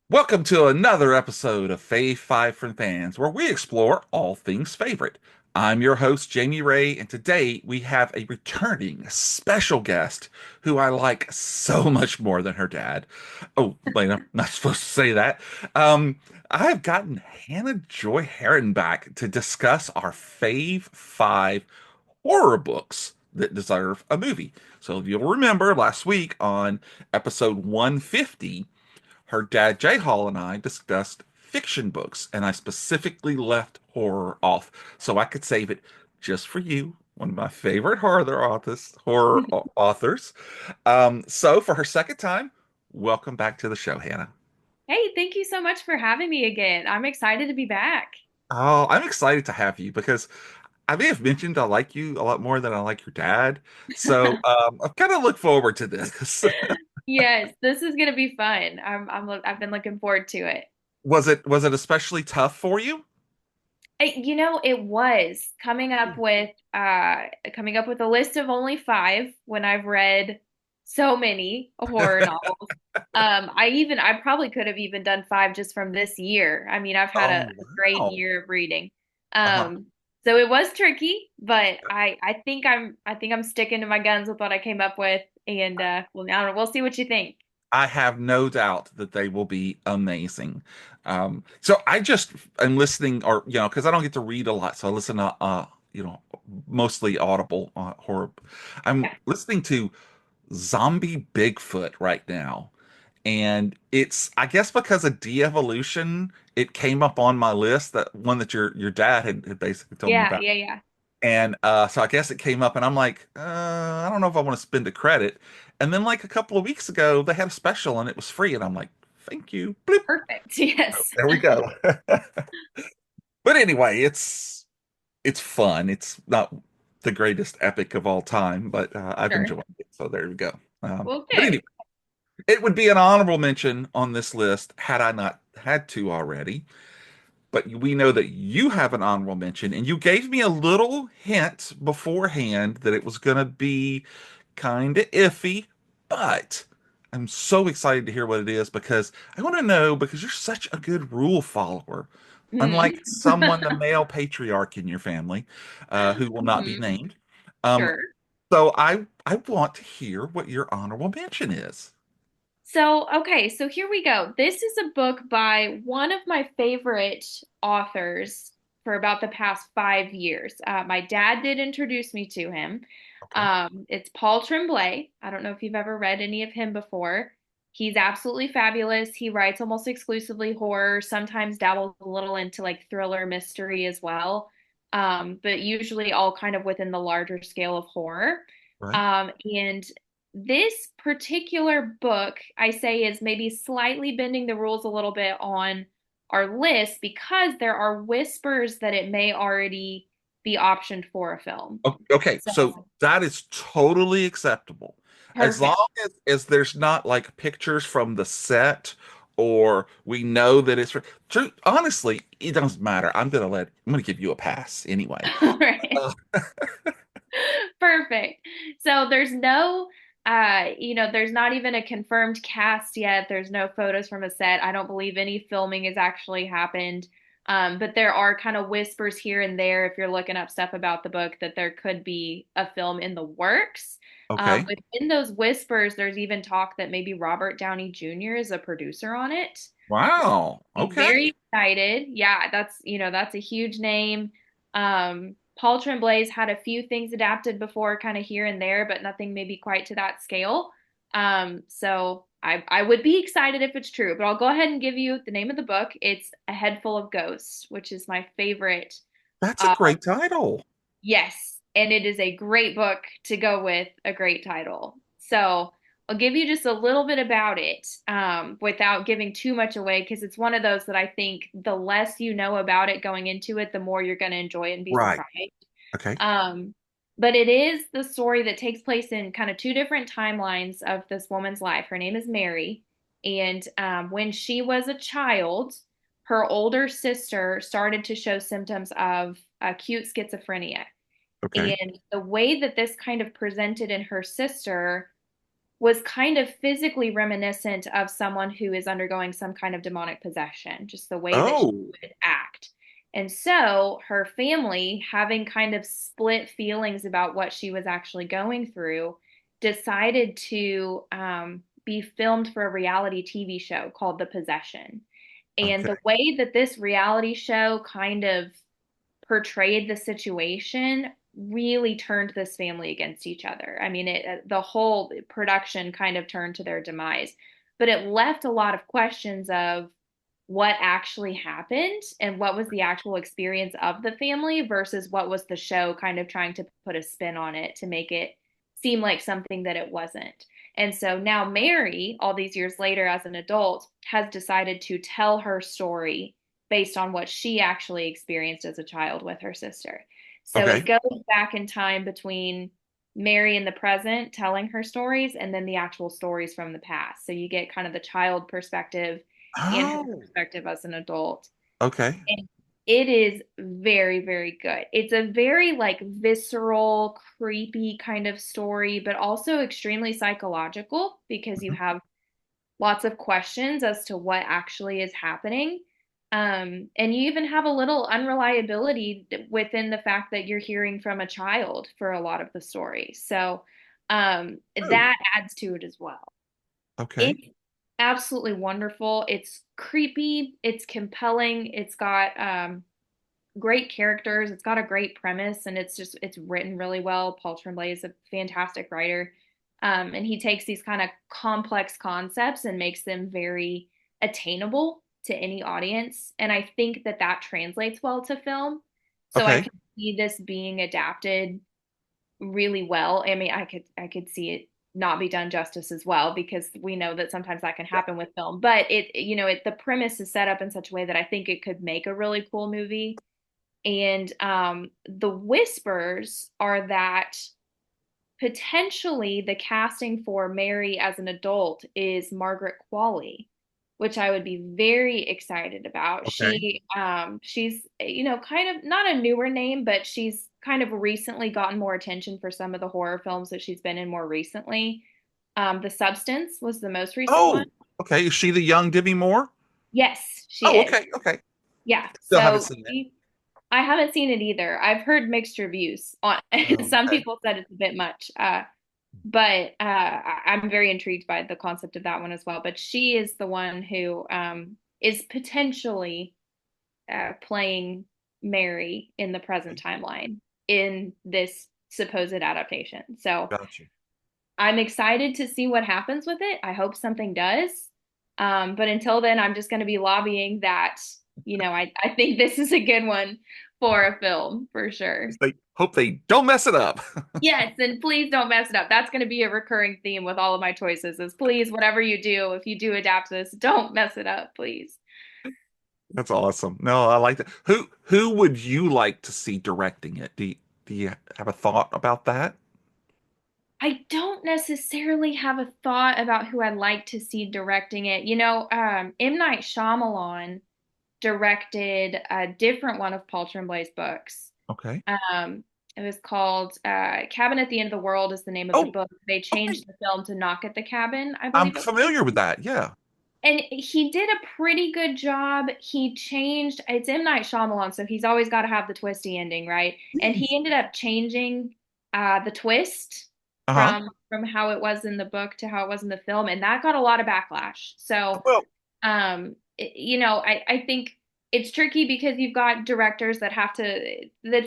Welcome to another episode of Fave 5 from Fans, where we explore all things favorite. I'm your host, Jamie Ray, and today we have a returning special guest who I like so much more than her dad. Oh, wait, I'm not supposed to say that. Um, I have gotten Hannah Joy Heron back to discuss our Fave 5 horror books that deserve a movie. So if you'll remember last week on episode 150, her dad, Jay Hall, and I discussed fiction books, and I specifically left horror off so I could save it just for you, one of my favorite horror authors. So for her second time, welcome back to the show, Hannah. Hey, thank you so much for having me again. I'm excited to be back. Oh, I'm excited to have you because I may have mentioned I like you a lot more than I like your dad. So I've kind of look forward to this. Yes, this is gonna be fun. I've been looking forward to it. Was it especially tough for you? It was coming up with a list of only five when I've read so many horror novels. I probably could have even done five just from this year. I mean, I've had a Oh, great wow. year of reading. Uh-huh. So it was tricky, but I think I'm sticking to my guns with what I came up with, and well, now we'll see what you think. I have no doubt that they will be amazing. So I just am listening, or because I don't get to read a lot, so I listen to mostly Audible horror. I'm listening to Zombie Bigfoot right now, and it's I guess because of de-evolution, it came up on my list, that one that your dad had basically told me Yeah, about. yeah, yeah. And so I guess it came up, and I'm like, I don't know if I want to spend a credit. And then, like a couple of weeks ago, they had a special and it was free, and I'm like, thank you. Bloop. Perfect. Yes. There we go. But anyway, it's fun. It's not the greatest epic of all time, but I've Sure. enjoyed it. So there we go. Well, But good. anyway, it would be an honorable mention on this list had I not had to already. But we know that you have an honorable mention, and you gave me a little hint beforehand that it was going to be kind of iffy, but I'm so excited to hear what it is because I want to know because you're such a good rule follower, unlike Mhm. someone, the male patriarch in your family, who will not be Mhm. named. Um, Sure. so I want to hear what your honorable mention is. So here we go. This is a book by one of my favorite authors for about the past 5 years. My dad did introduce me to him. Okay. It's Paul Tremblay. I don't know if you've ever read any of him before. He's absolutely fabulous. He writes almost exclusively horror, sometimes dabbles a little into like thriller mystery as well, but usually all kind of within the larger scale of horror. Right. And this particular book, I say, is maybe slightly bending the rules a little bit on our list because there are whispers that it may already be optioned for a film. Okay, So, so that is totally acceptable. As perfect. long as there's not like pictures from the set or we know that it's true. Honestly, it doesn't matter. I'm gonna give you a pass anyway. All right. Uh, Perfect. So there's not even a confirmed cast yet. There's no photos from a set. I don't believe any filming has actually happened. But there are kind of whispers here and there if you're looking up stuff about the book that there could be a film in the works. okay. Within those whispers, there's even talk that maybe Robert Downey Jr. is a producer on it. Wow. Be Okay. very excited. Yeah, that's a huge name. Paul Tremblay's had a few things adapted before, kind of here and there, but nothing maybe quite to that scale. So I would be excited if it's true, but I'll go ahead and give you the name of the book. It's A Head Full of Ghosts, which is my favorite. That's a Uh, great title. yes, and it is a great book to go with a great title. So I'll give you just a little bit about it without giving too much away because it's one of those that I think the less you know about it going into it, the more you're going to enjoy it and be Right. surprised. Okay. Um, but it is the story that takes place in kind of two different timelines of this woman's life. Her name is Mary, and when she was a child, her older sister started to show symptoms of acute schizophrenia. Okay. And the way that this kind of presented in her sister was kind of physically reminiscent of someone who is undergoing some kind of demonic possession, just the way that she Oh, would act. And so her family, having kind of split feelings about what she was actually going through, decided to be filmed for a reality TV show called The Possession. And okay. the way that this reality show kind of portrayed the situation really turned this family against each other. I mean, the whole production kind of turned to their demise, but it left a lot of questions of what actually happened and what was the actual experience of the family versus what was the show kind of trying to put a spin on it to make it seem like something that it wasn't. And so now Mary, all these years later as an adult, has decided to tell her story based on what she actually experienced as a child with her sister. So it Okay. goes back in time between Mary in the present telling her stories and then the actual stories from the past. So you get kind of the child perspective and her Oh, perspective as an adult. okay. And it is very, very good. It's a very like visceral, creepy kind of story, but also extremely psychological because you Mhm. have lots of questions as to what actually is happening. And you even have a little unreliability within the fact that you're hearing from a child for a lot of the story. So Oh, that adds to it as well. okay. It's absolutely wonderful. It's creepy, it's compelling, it's got great characters, it's got a great premise, and it's written really well. Paul Tremblay is a fantastic writer. And he takes these kind of complex concepts and makes them very attainable to any audience. And I think that that translates well to film. So I Okay. could see this being adapted really well. I mean, I could see it not be done justice as well because we know that sometimes that can Yeah. happen with film. But the premise is set up in such a way that I think it could make a really cool movie. And the whispers are that potentially the casting for Mary as an adult is Margaret Qualley, which I would be very excited about. Okay. She's kind of not a newer name, but she's kind of recently gotten more attention for some of the horror films that she's been in more recently. The Substance was the most recent one. Oh, okay. Is she the young Demi Moore? Yes, she Oh, is. okay. Okay. Yeah. Still haven't So seen it. I haven't seen it either. I've heard mixed reviews on Oh, some okay. people said it's a bit much. But I'm very intrigued by the concept of that one as well. But she is the one who is potentially playing Mary in the present timeline in this supposed adaptation. So Gotcha. I'm excited to see what happens with it. I hope something does. But until then, I'm just going to be lobbying that, I think this is a good one for a film for sure. They hope they don't mess it up. Yes, and please don't mess it up. That's going to be a recurring theme with all of my choices is please, whatever you do, if you do adapt this, don't mess it up, please. That's awesome. No, I like that. Who would you like to see directing it? Do you have a thought about that? I don't necessarily have a thought about who I'd like to see directing it. M. Night Shyamalan directed a different one of Paul Tremblay's books. Okay. Um, it was called Cabin at the End of the World is the name of the Oh, book. They okay. changed the film to Knock at the Cabin, I I'm believe it was. familiar with that. Yeah. And he did a pretty good job. He changed, it's M. Night Shyamalan, so he's always got to have the twisty ending, right? And he ended up changing the twist Uh-huh. from how it was in the book to how it was in the film, and that got a lot of backlash. So, Well, I think it's tricky because you've got directors that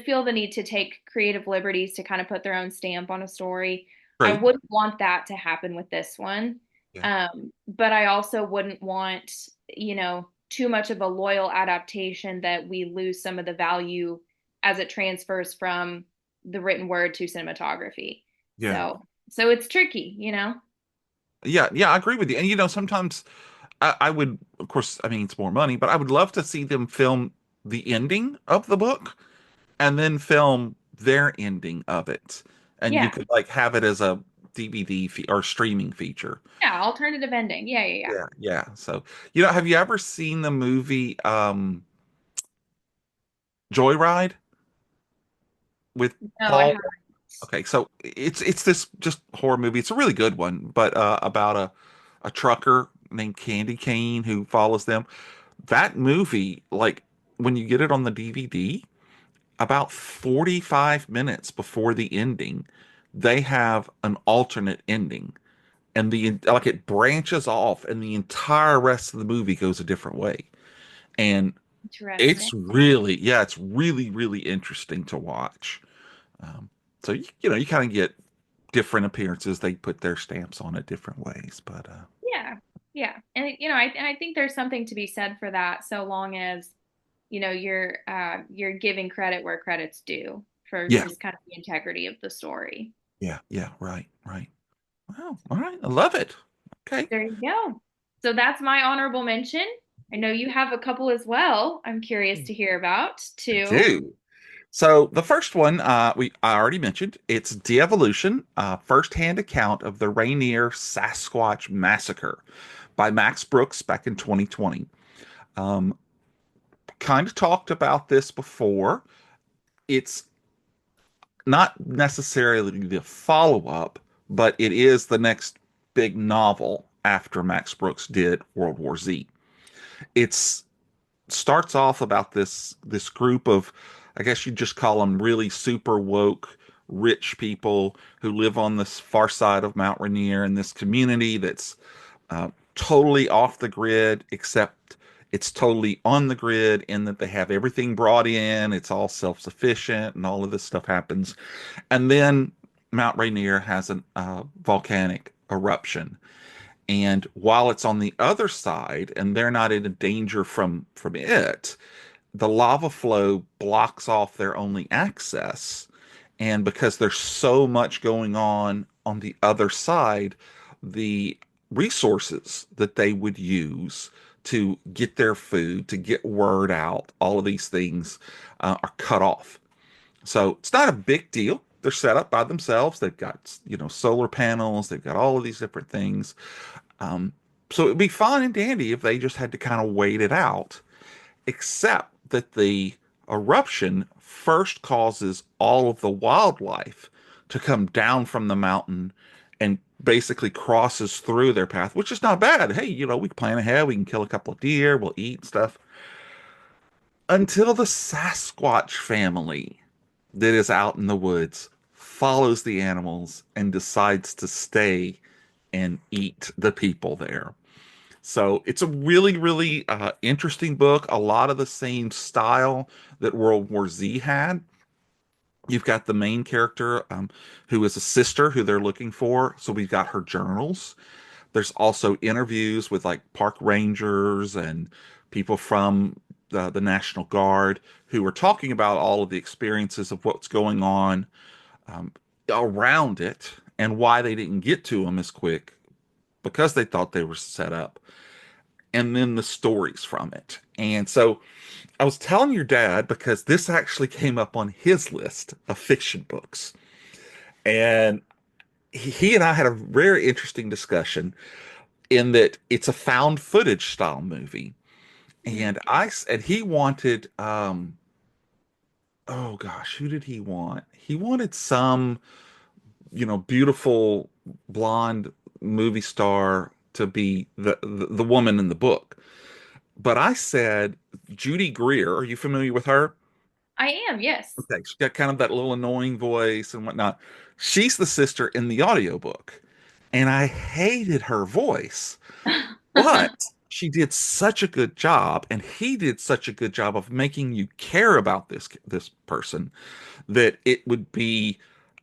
feel the need to take creative liberties to kind of put their own stamp on a story. I great. wouldn't want that to happen with this one. Yeah. But I also wouldn't want, too much of a loyal adaptation that we lose some of the value as it transfers from the written word to cinematography. Yeah. So it's tricky. Yeah. Yeah. I agree with you. And sometimes I would, of course, I mean, it's more money, but I would love to see them film the ending of the book and then film their ending of it. And you Yeah. could like have it as a DVD or streaming feature. Yeah. Alternative ending. Yeah. Yeah. Yeah. Yeah, yeah. So, have you ever seen the movie Joyride with No, I Paul haven't. Okay, so it's this just horror movie. It's a really good one, but about a trucker named Candy Cane who follows them. That movie, like when you get it on the DVD, about 45 minutes before the ending, they have an alternate ending. And the like it branches off and the entire rest of the movie goes a different way. And Interesting. it's really, yeah, it's really, really interesting to watch. Um, so you kind of get different appearances. They put their stamps on it different ways, but Yeah. Yeah. And I think there's something to be said for that so long as, you're giving credit where credit's due for yeah, just kind of the integrity of the story. yeah, yeah, right, right. Wow, all right, I love it. Okay, There you go. So that's my honorable mention. I know you have a couple as well. I'm curious to hear about I too. do. So the first one I already mentioned. It's De-Evolution, first-hand account of the Rainier Sasquatch Massacre by Max Brooks back in 2020. Um, kind of talked about this before. It's not necessarily the follow-up, but it is the next big novel after Max Brooks did World War Z. It's starts off about this group of, I guess you'd just call them really super woke rich people who live on this far side of Mount Rainier in this community that's totally off the grid, except it's totally on the grid in that they have everything brought in, it's all self-sufficient, and all of this stuff happens. And then Mount Rainier has a volcanic eruption, and while it's on the other side and they're not in danger from it, the lava flow blocks off their only access. And because there's so much going on the other side, the resources that they would use to get their food, to get word out, all of these things are cut off. So it's not a big deal. They're set up by themselves. They've got, solar panels. They've got all of these different things. Um, so it'd be fine and dandy if they just had to kind of wait it out, except that the eruption first causes all of the wildlife to come down from the mountain and basically crosses through their path, which is not bad. Hey, we can plan ahead. We can kill a couple of deer. We'll eat and stuff. Until the Sasquatch family that is out in the woods follows the animals and decides to stay and eat the people there. So it's a really, really interesting book. A lot of the same style that World War Z had. You've got the main character who is a sister who they're looking for. So we've got her journals. There's also interviews with like park rangers and people from the National Guard who were talking about all of the experiences of what's going on um, around it and why they didn't get to them as quick because they thought they were set up, and then the stories from it. And so I was telling your dad because this actually came up on his list of fiction books. And he and I had a very interesting discussion in that it's a found footage style movie. Mhm. And he wanted oh gosh, who did he want? He wanted some, beautiful blonde movie star to be the woman in the book. But I said Judy Greer. Are you familiar with her? I am, yes. Okay, she's got kind of that little annoying voice and whatnot. She's the sister in the audiobook. And I hated her voice, but she did such a good job, and he did such a good job of making you care about this person that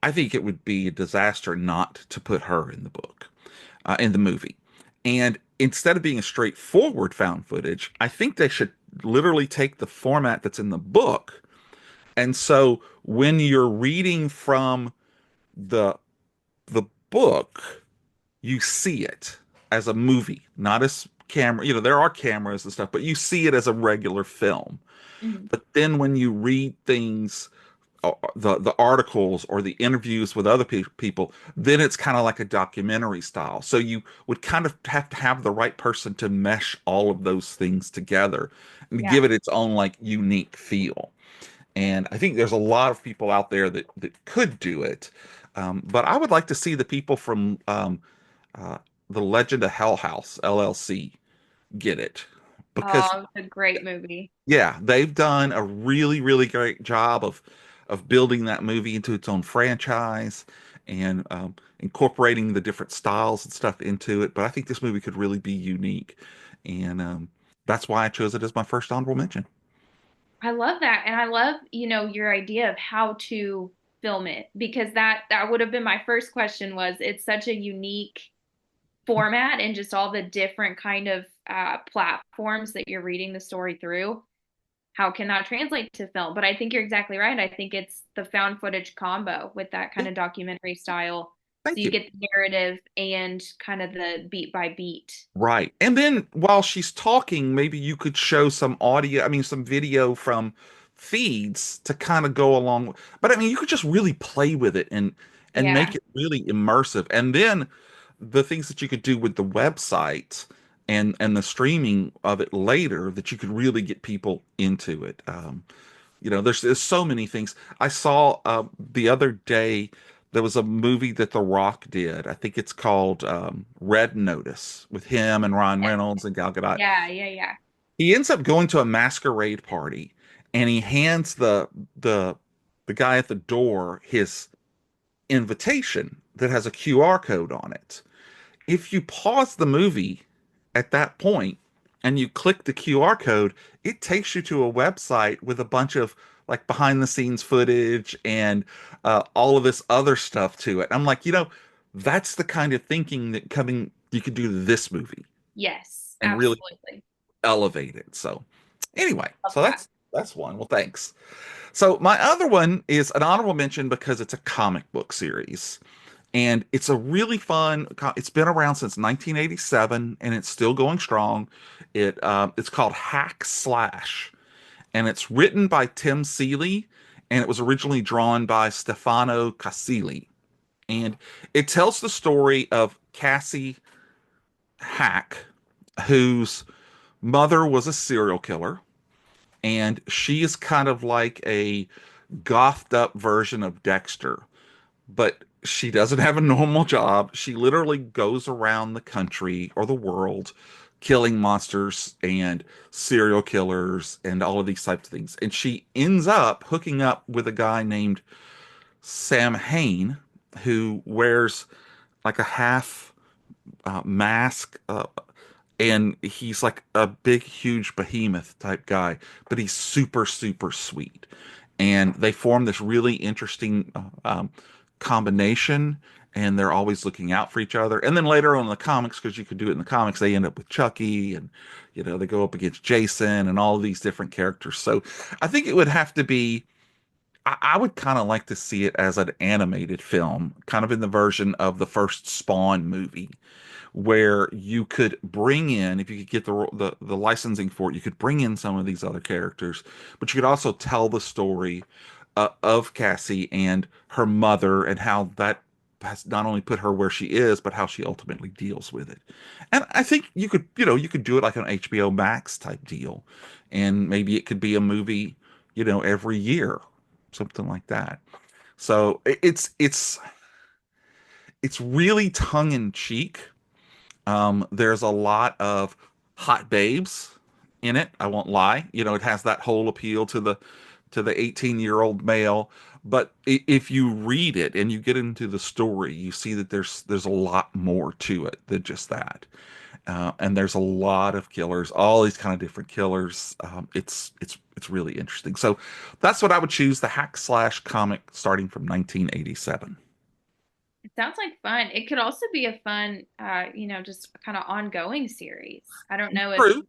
I think it would be a disaster not to put her in the book, in the movie. And instead of being a straightforward found footage, I think they should literally take the format that's in the book. And so when you're reading from the the book, you see it as a movie, not as camera. There are cameras and stuff, but you see it as a regular film. Mhm. But then when you read things, the articles or the interviews with other people, then it's kind of like a documentary style. So you would kind of have to have the right person to mesh all of those things together and Yeah. give it its own like unique feel. And I think there's a lot of people out there that could do it. But I would like to see the people from uh, the Legend of Hell House LLC get it because Oh, it's a great movie. yeah, they've done a really, really great job of building that movie into its own franchise and incorporating the different styles and stuff into it. But I think this movie could really be unique, and that's why I chose it as my first honorable mention. I love that. And I love, your idea of how to film it because that would have been my first question was it's such a unique format and just all the different kind of platforms that you're reading the story through. How can that translate to film? But I think you're exactly right. I think it's the found footage combo with that kind Yeah, of documentary style. So thank you you. get the narrative and kind of the beat by beat. Right. And then while she's talking, maybe you could show some audio, I mean, some video from feeds to kind of go along. But I mean, you could just really play with it and make Yeah. it really immersive. And then the things that you could do with the website and the streaming of it later that you could really get people into it. There's so many things. I saw the other day there was a movie that The Rock did. I think it's called Red Notice with him and Ryan Reynolds and Gal Gadot. Yeah, yeah, yeah. He ends up going to a masquerade party and he hands the the guy at the door his invitation that has a QR code on it. If you pause the movie at that point and you click the QR code, it takes you to a website with a bunch of like behind the scenes footage and all of this other stuff to it. I'm like, that's the kind of thinking that coming you could do to this movie Yes, and really absolutely. elevate it. So anyway, Love so that. that's one. Well, thanks. So my other one is an honorable mention because it's a comic book series. And it's a really fun. It's been around since 1987, and it's still going strong. It's called Hack Slash, and it's written by Tim Seeley, and it was originally drawn by Stefano Caselli. And it tells the story of Cassie Hack, whose mother was a serial killer, and she is kind of like a gothed up version of Dexter, but she doesn't have a normal job. She literally goes around the country or the world killing monsters and serial killers and all of these types of things. And she ends up hooking up with a guy named Sam Hain who wears like a half mask and he's like a big huge behemoth type guy, but he's super super sweet. And they form this really interesting combination, and they're always looking out for each other. And then later on in the comics, because you could do it in the comics, they end up with Chucky, and they go up against Jason and all of these different characters. So I think it would have to be. I would kind of like to see it as an animated film, kind of in the version of the first Spawn movie, where you could bring in, if you could get the licensing for it, you could bring in some of these other characters, but you could also tell the story of Cassie and her mother and how that has not only put her where she is, but how she ultimately deals with it. And I think you could do it like an HBO Max type deal, and maybe it could be a movie, every year, something like that. So it's really tongue in cheek. There's a lot of hot babes in it. I won't lie. It has that whole appeal to the 18-year-old male. But if you read it and you get into the story, you see that there's a lot more to it than just that. And there's a lot of killers, all these kind of different killers. It's really interesting. So that's what I would choose, the hack slash comic starting from 1987. It sounds like fun. It could also be a fun, just kind of ongoing series. I don't know if True.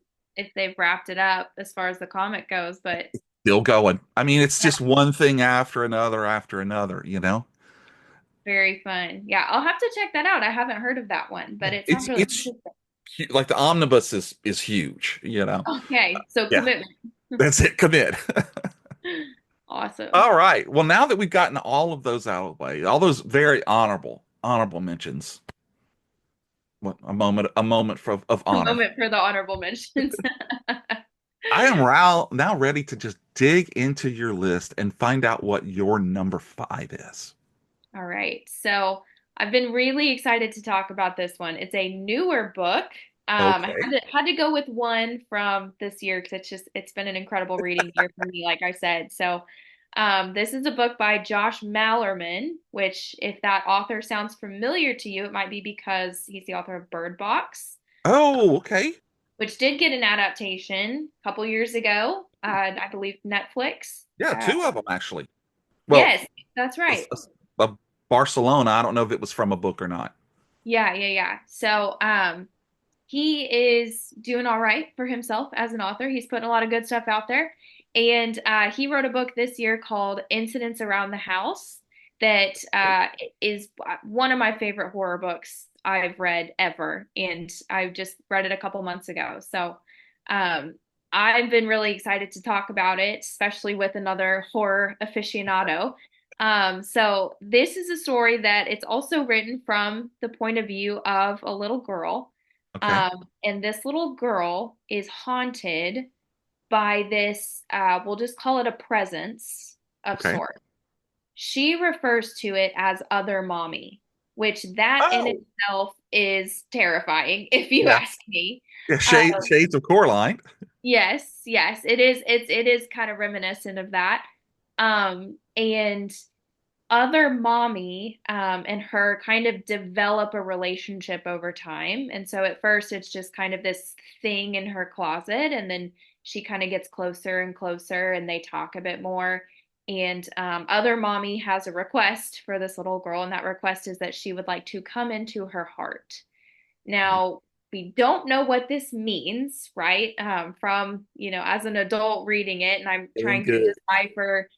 they've wrapped it up as far as the comic goes, but Still going. I mean, it's yeah, just one thing after another. very fun. Yeah, I'll have to check that out. I haven't heard of that one, but Yeah. it sounds It's really it's interesting. like the omnibus is huge. Okay, so Yeah, commitment. that's it. Commit. Awesome. All right. Well, now that we've gotten all of those out of the way, all those very honorable mentions. What a moment of A honor. moment for the honorable mentions. I am now ready to just dig into your list and find out what your number five is. All right. So I've been really excited to talk about this one. It's a newer book. I Okay. had to go with one from this year because it's been an incredible reading year for me, like I said. So this is a book by Josh Malerman, which if that author sounds familiar to you, it might be because he's the author of Bird Box, Oh, okay. which did get an adaptation a couple years ago. I believe Netflix. Yeah, two of them actually. Well, Yes, that's a, right. a Barcelona. I don't know if it was from a book or not. Yeah. So, he is doing all right for himself as an author. He's putting a lot of good stuff out there. And he wrote a book this year called Incidents Around the House that is one of my favorite horror books I've read ever. And I just read it a couple months ago. So um, I've been really excited to talk about it, especially with another horror aficionado. So this is a story that it's also written from the point of view of a little girl. Okay. And this little girl is haunted by this, we'll just call it a presence of Okay. sorts. She refers to it as other mommy, which that in Oh, itself is terrifying, if you yeah. ask me. Yeah, Uh, shades of Coraline. yes, it is. It is kind of reminiscent of that. And other mommy and her kind of develop a relationship over time. And so at first it's just kind of this thing in her closet, and then she kind of gets closer and closer, and they talk a bit more. And other mommy has a request for this little girl, and that request is that she would like to come into her heart. Now, we don't know what this means, right? From, as an adult reading it, and I'm Doing trying to good. decipher,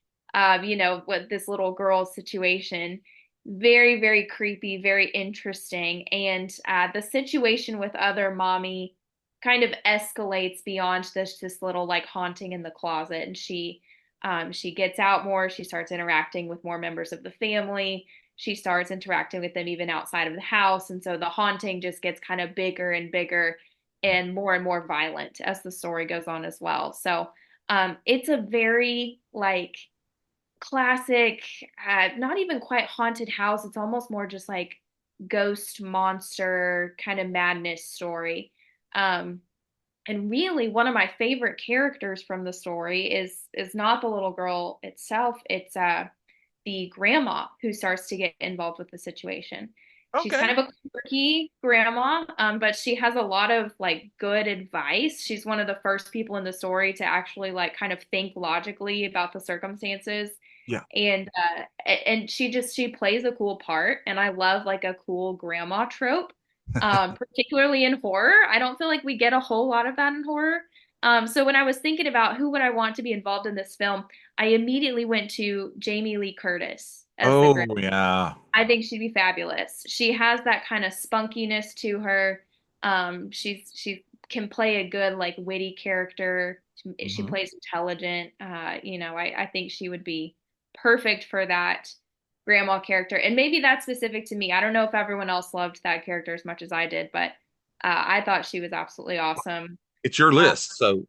what this little girl's situation. Very, very creepy, very interesting. And the situation with other mommy kind of escalates beyond this little like haunting in the closet. And she gets out more. She starts interacting with more members of the family. She starts interacting with them even outside of the house. And so the haunting just gets kind of bigger and bigger and more violent as the story goes on as well. So it's a very like classic, not even quite haunted house. It's almost more just like ghost monster kind of madness story. Um, and really, one of my favorite characters from the story is not the little girl itself. It's the grandma who starts to get involved with the situation. She's Okay. kind of a quirky grandma, but she has a lot of like good advice. She's one of the first people in the story to actually like kind of think logically about the circumstances. Yeah. And she plays a cool part, and I love like a cool grandma trope, particularly in horror. I don't feel like we get a whole lot of that in horror. So when I was thinking about who would I want to be involved in this film, I immediately went to Jamie Lee Curtis as the Oh, grandma. yeah. I think she'd be fabulous. She has that kind of spunkiness to her. She can play a good like witty character. She Hmm. plays intelligent. I think she would be perfect for that grandma character. And maybe that's specific to me. I don't know if everyone else loved that character as much as I did, but I thought she was absolutely awesome. It's your Uh, list, so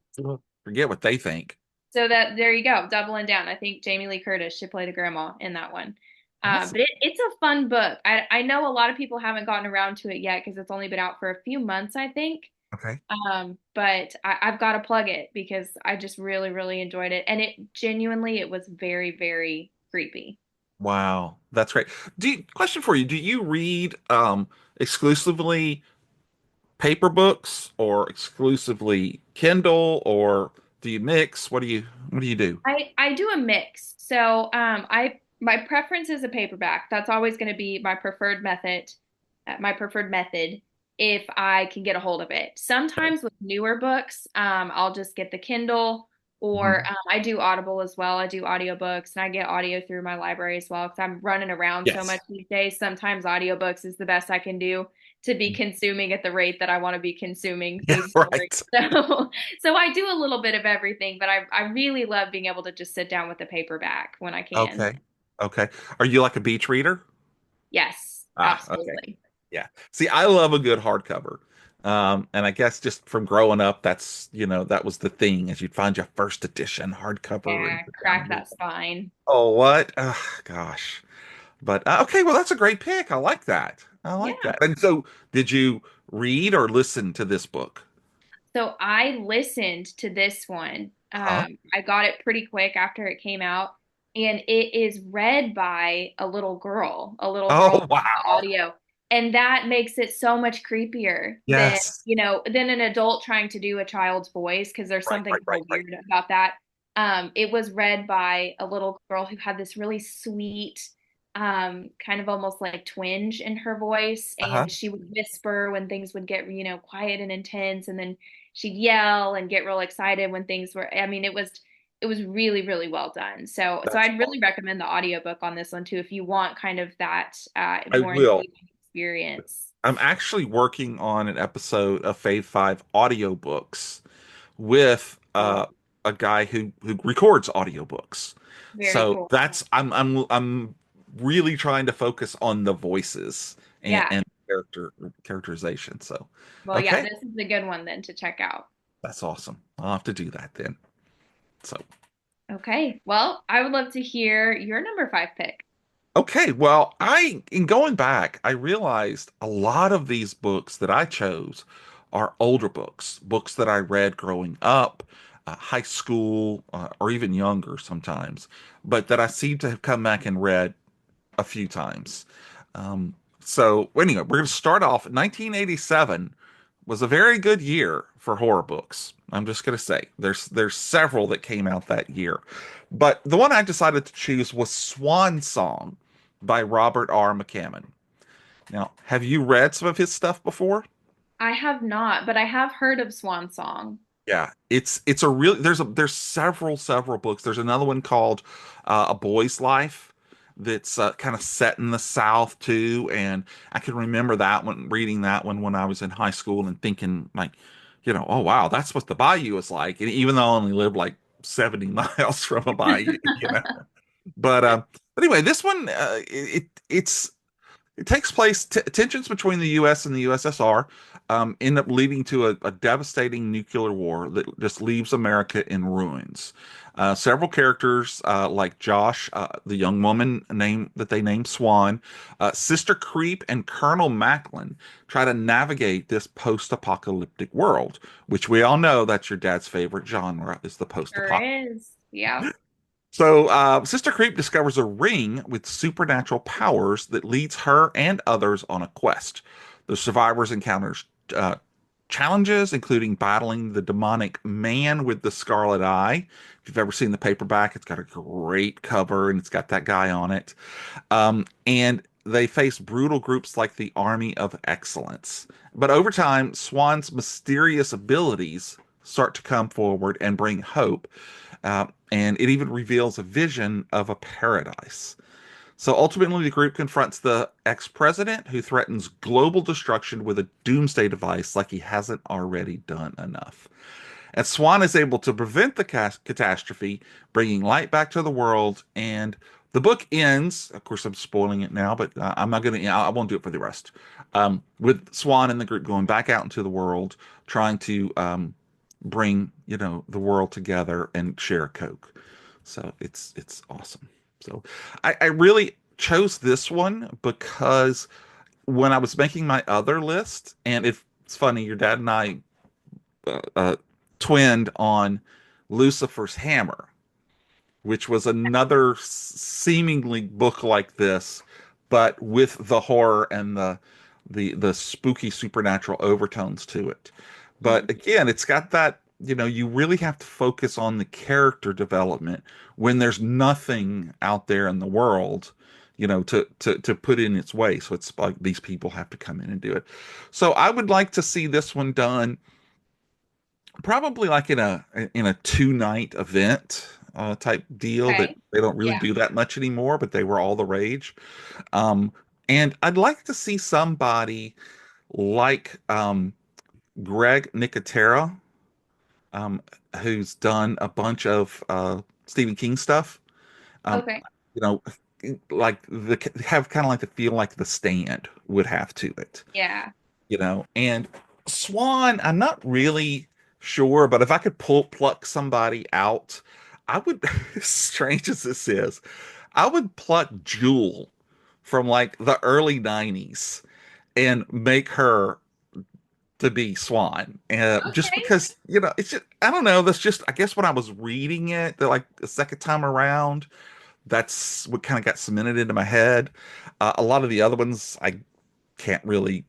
forget what they think. So that there you go, doubling down. I think Jamie Lee Curtis should play the grandma in that one. Awesome. But it's a fun book. I know a lot of people haven't gotten around to it yet because it's only been out for a few months, I think. Okay. But I've got to plug it because I just really, really enjoyed it. And it was very, very creepy. Wow, that's great. Question for you: do you read exclusively paper books or exclusively Kindle, or do you mix? What do you do? I do a mix. So I my preference is a paperback. That's always going to be my preferred method if I can get a hold of it. Okay. Sometimes with newer books, I'll just get the Kindle, or Mhm. I do Audible as well. I do audiobooks, and I get audio through my library as well because I'm running around so Yes. much these days. Sometimes audiobooks is the best I can do to be consuming at the rate that I want to be consuming Yeah, these stories. right. So I do a little bit of everything, but I really love being able to just sit down with a paperback when I can. Okay. Okay. Are you like a beach reader? Yes, Ah, okay. absolutely. Yeah. See, I love a good hardcover. And I guess just from growing up, that's, that was the thing is you'd find your first edition hardcover and Yeah, sit down crack and read that them. spine. Oh, what? Gosh. But okay, well, that's a great pick. I like that. I like Yeah. that. And so, did you read or listen to this book? So I listened to this one. Huh? I got it pretty quick after it came out, and it is read by a little girl Oh, doing the wow. audio. And that makes it so much creepier than, Yes. than an adult trying to do a child's voice, because there's Right, something right, right, kind of right. weird about that. It was read by a little girl who had this really sweet, kind of almost like twinge in her voice, Uh-huh. and she would whisper when things would get, quiet and intense, and then she'd yell and get real excited when things were, I mean, it was really, really well done. So That's I'd really awesome. recommend the audiobook on this one too if you want kind of that I more will. engaging experience. I'm actually working on an episode of Fave 5 audiobooks with Cool. a guy who records audiobooks. Very So cool. that's I'm really trying to focus on the voices Yeah. and characterization. So Well, yeah, okay, this is a good one then to check out. that's awesome. I'll have to do that then. So Okay. Well, I would love to hear your number five pick. okay, well, in going back, I realized a lot of these books that I chose are older books, books that I read growing up, high school, or even younger sometimes, but that I seem to have come back and read a few times. So anyway, we're going to start off. 1987 was a very good year for horror books. I'm just going to say there's several that came out that year, but the one I decided to choose was Swan Song by Robert R. McCammon. Now, have you read some of his stuff before? I have not, but I have heard of Swan Song. Yeah, it's a real there's several books. There's another one called A Boy's Life that's kind of set in the South too, and I can remember that one reading that one when I was in high school and thinking like, oh wow, that's what the bayou is like. And even though I only lived like 70 miles from a bayou. But anyway, this one it takes place, tensions between the U.S. and the USSR end up leading to a devastating nuclear war that just leaves America in ruins. Several characters, like Josh, the young woman that they named Swan, Sister Creep, and Colonel Macklin, try to navigate this post-apocalyptic world, which we all know that's your dad's favorite genre is the Sure post-apocalyptic. is. Yep. So, Sister Creep discovers a ring with supernatural powers that leads her and others on a quest. The survivors encounters uh, challenges, including battling the demonic man with the scarlet eye. If you've ever seen the paperback, it's got a great cover and it's got that guy on it. And they face brutal groups like the Army of Excellence. But over time, Swan's mysterious abilities start to come forward and bring hope, and it even reveals a vision of a paradise. So ultimately, the group confronts the ex president who threatens global destruction with a doomsday device like he hasn't already done enough. And Swan is able to prevent the catastrophe, bringing light back to the world. And the book ends, of course, I'm spoiling it now, but I'm not going to, I won't do it for the rest. With Swan and the group going back out into the world, trying to bring, the world together and share a Coke. So it's awesome. So I really chose this one because when I was making my other list, and it's funny, your dad and I uh, uh, twinned on Lucifer's Hammer, which was another seemingly book like this, but with the horror and the spooky supernatural overtones to it. But Mhm. again, it's got that, you really have to focus on the character development when there's nothing out there in the world, to put in its way. So it's like these people have to come in and do it. So I would like to see this one done probably like in a 2 night event type deal that Okay. they don't really Yeah. do that much anymore, but they were all the rage. Um, and I'd like to see somebody like Greg Nicotero, um, who's done a bunch of Stephen King stuff. Um, Okay. you know, like have kind of like the feel like The Stand would have to it. Yeah. And Swan, I'm not really sure, but if I could pluck somebody out, I would, as strange as this is, I would pluck Jewel from like the early 90s and make her to be Swan. Just Okay. because, it's just, I don't know, that's just, I guess when I was reading it, like the second time around, that's what kind of got cemented into my head. A lot of the other ones I can't really,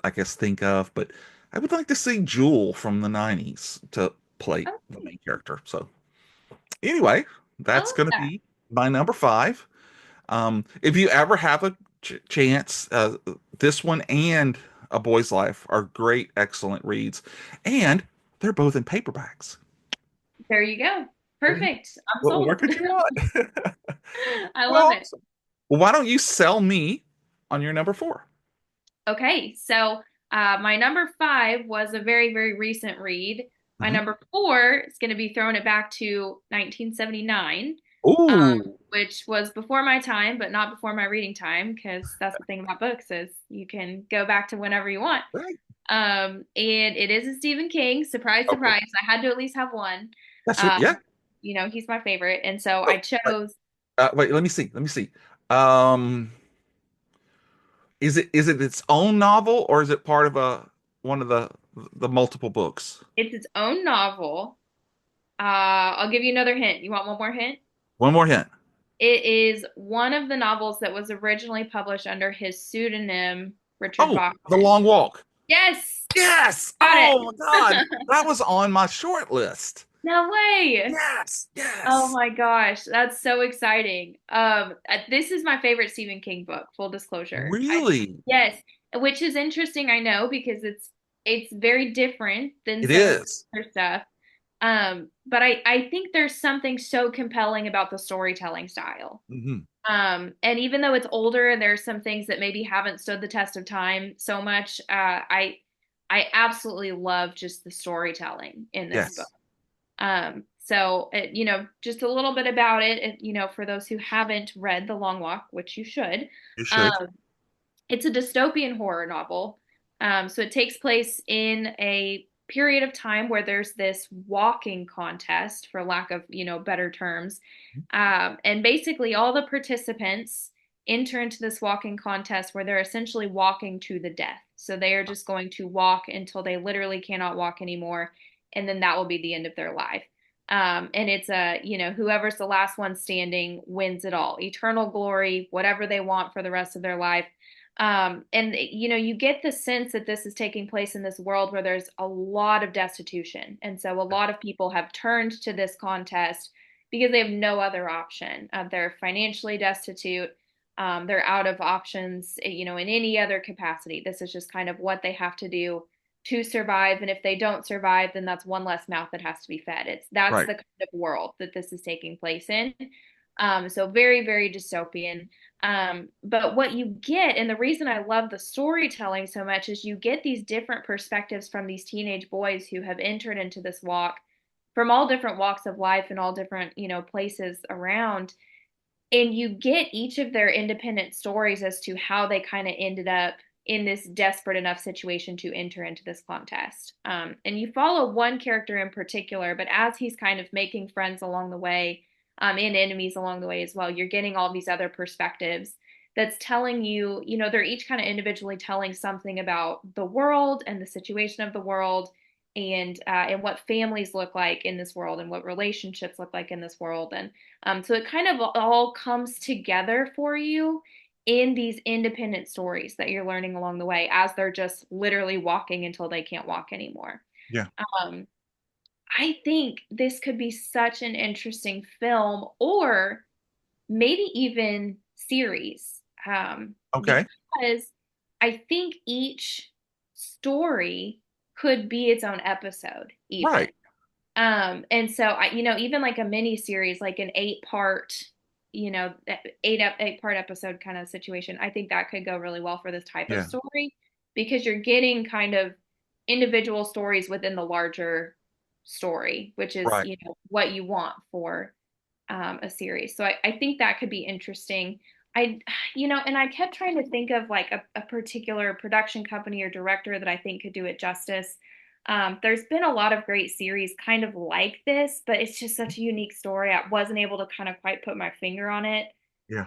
I guess, think of, but I would like to see Jewel from the 90s to play the Okay. main character. So, anyway, I that's love going to that. be my number five. If you ever have a chance, this one and A Boy's Life are great, excellent reads, and they're both in paperbacks. There you go. There you- Perfect. I'm What more sold. could you want? I love Well, it. why don't you sell me on your number four? Okay, so my number five was a very, very recent read. My Mhm. number four is going to be throwing it back to 1979, Ooh, which was before my time, but not before my reading time, because that's the thing about books is you can go back to whenever you want. right. And it is a Stephen King. Surprise, Okay, surprise. I had to at least have one. that's it. Um, Yeah. he's my favorite, and so Oh, I chose. wait, let me see. Let me see. Um, is it its own novel or is it part of a one of the multiple books? It's its own novel. I'll give you another hint. You want one more hint? One more hint. It is one of the novels that was originally published under his pseudonym, Richard Oh, The Bachman. Long Walk. Yes, Yes. got Oh my God, it. that was on my short list. No way. Yes, Oh yes. my gosh, that's so exciting. This is my favorite Stephen King book, full disclosure. Really? Yes, which is interesting, I know, because it's very different than It some of is. the other stuff. But I think there's something so compelling about the storytelling style. Hmm. And even though it's older and there's some things that maybe haven't stood the test of time so much, I absolutely love just the storytelling in this book. Yes, Just a little bit about it, for those who haven't read The Long Walk, which you should. you should. Um, it's a dystopian horror novel. So it takes place in a period of time where there's this walking contest, for lack of, better terms. And basically, all the participants enter into this walking contest where they're essentially walking to the death. So they are just going to walk until they literally cannot walk anymore. And then that will be the end of their life. And it's whoever's the last one standing wins it all. Eternal glory, whatever they want for the rest of their life. And you get the sense that this is taking place in this world where there's a lot of destitution. And so a lot of people have turned to this contest because they have no other option. They're financially destitute. They're out of options, in any other capacity. This is just kind of what they have to do to survive. And if they don't survive, then that's one less mouth that has to be fed. That's Right. the kind of world that this is taking place in. So very, very dystopian. But what you get, and the reason I love the storytelling so much, is you get these different perspectives from these teenage boys who have entered into this walk from all different walks of life and all different, places around. And you get each of their independent stories as to how they kind of ended up in this desperate enough situation to enter into this contest. And you follow one character in particular, but as he's kind of making friends along the way, and enemies along the way as well, you're getting all these other perspectives that's telling you, they're each kind of individually telling something about the world and the situation of the world and what families look like in this world and what relationships look like in this world. And so it kind of all comes together for you in these independent stories that you're learning along the way as they're just literally walking until they can't walk anymore. Yeah. Um, I think this could be such an interesting film or maybe even series, Okay. because I think each story could be its own episode, even. Right. And so even like a mini series, like an 8-part, eight part episode kind of situation, I think that could go really well for this type of Yeah. story because you're getting kind of individual stories within the larger story, which is, Right. what you want for a series. So I think that could be interesting. I, and I kept trying to think of like a particular production company or director that I think could do it justice. There's been a lot of great series kind of like this, but it's just such a unique story. I wasn't able to kind of quite put my finger on it. Yeah.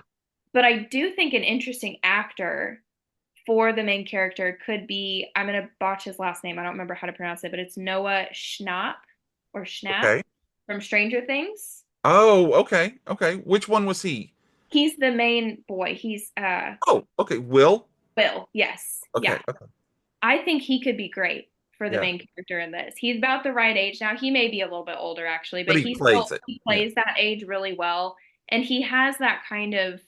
But I do think an interesting actor for the main character could be, I'm going to botch his last name. I don't remember how to pronounce it, but it's Noah Schnapp or Schnapp Okay. from Stranger Things. Oh, okay. Okay. Which one was he? He's the main boy. He's Oh, okay. Will. Will. Yes. Okay. Yeah. Okay. I think he could be great for the Yeah. main character in this. He's about the right age now. He may be a little bit older actually, But but he plays it. he Yeah. plays that age really well, and he has that kind of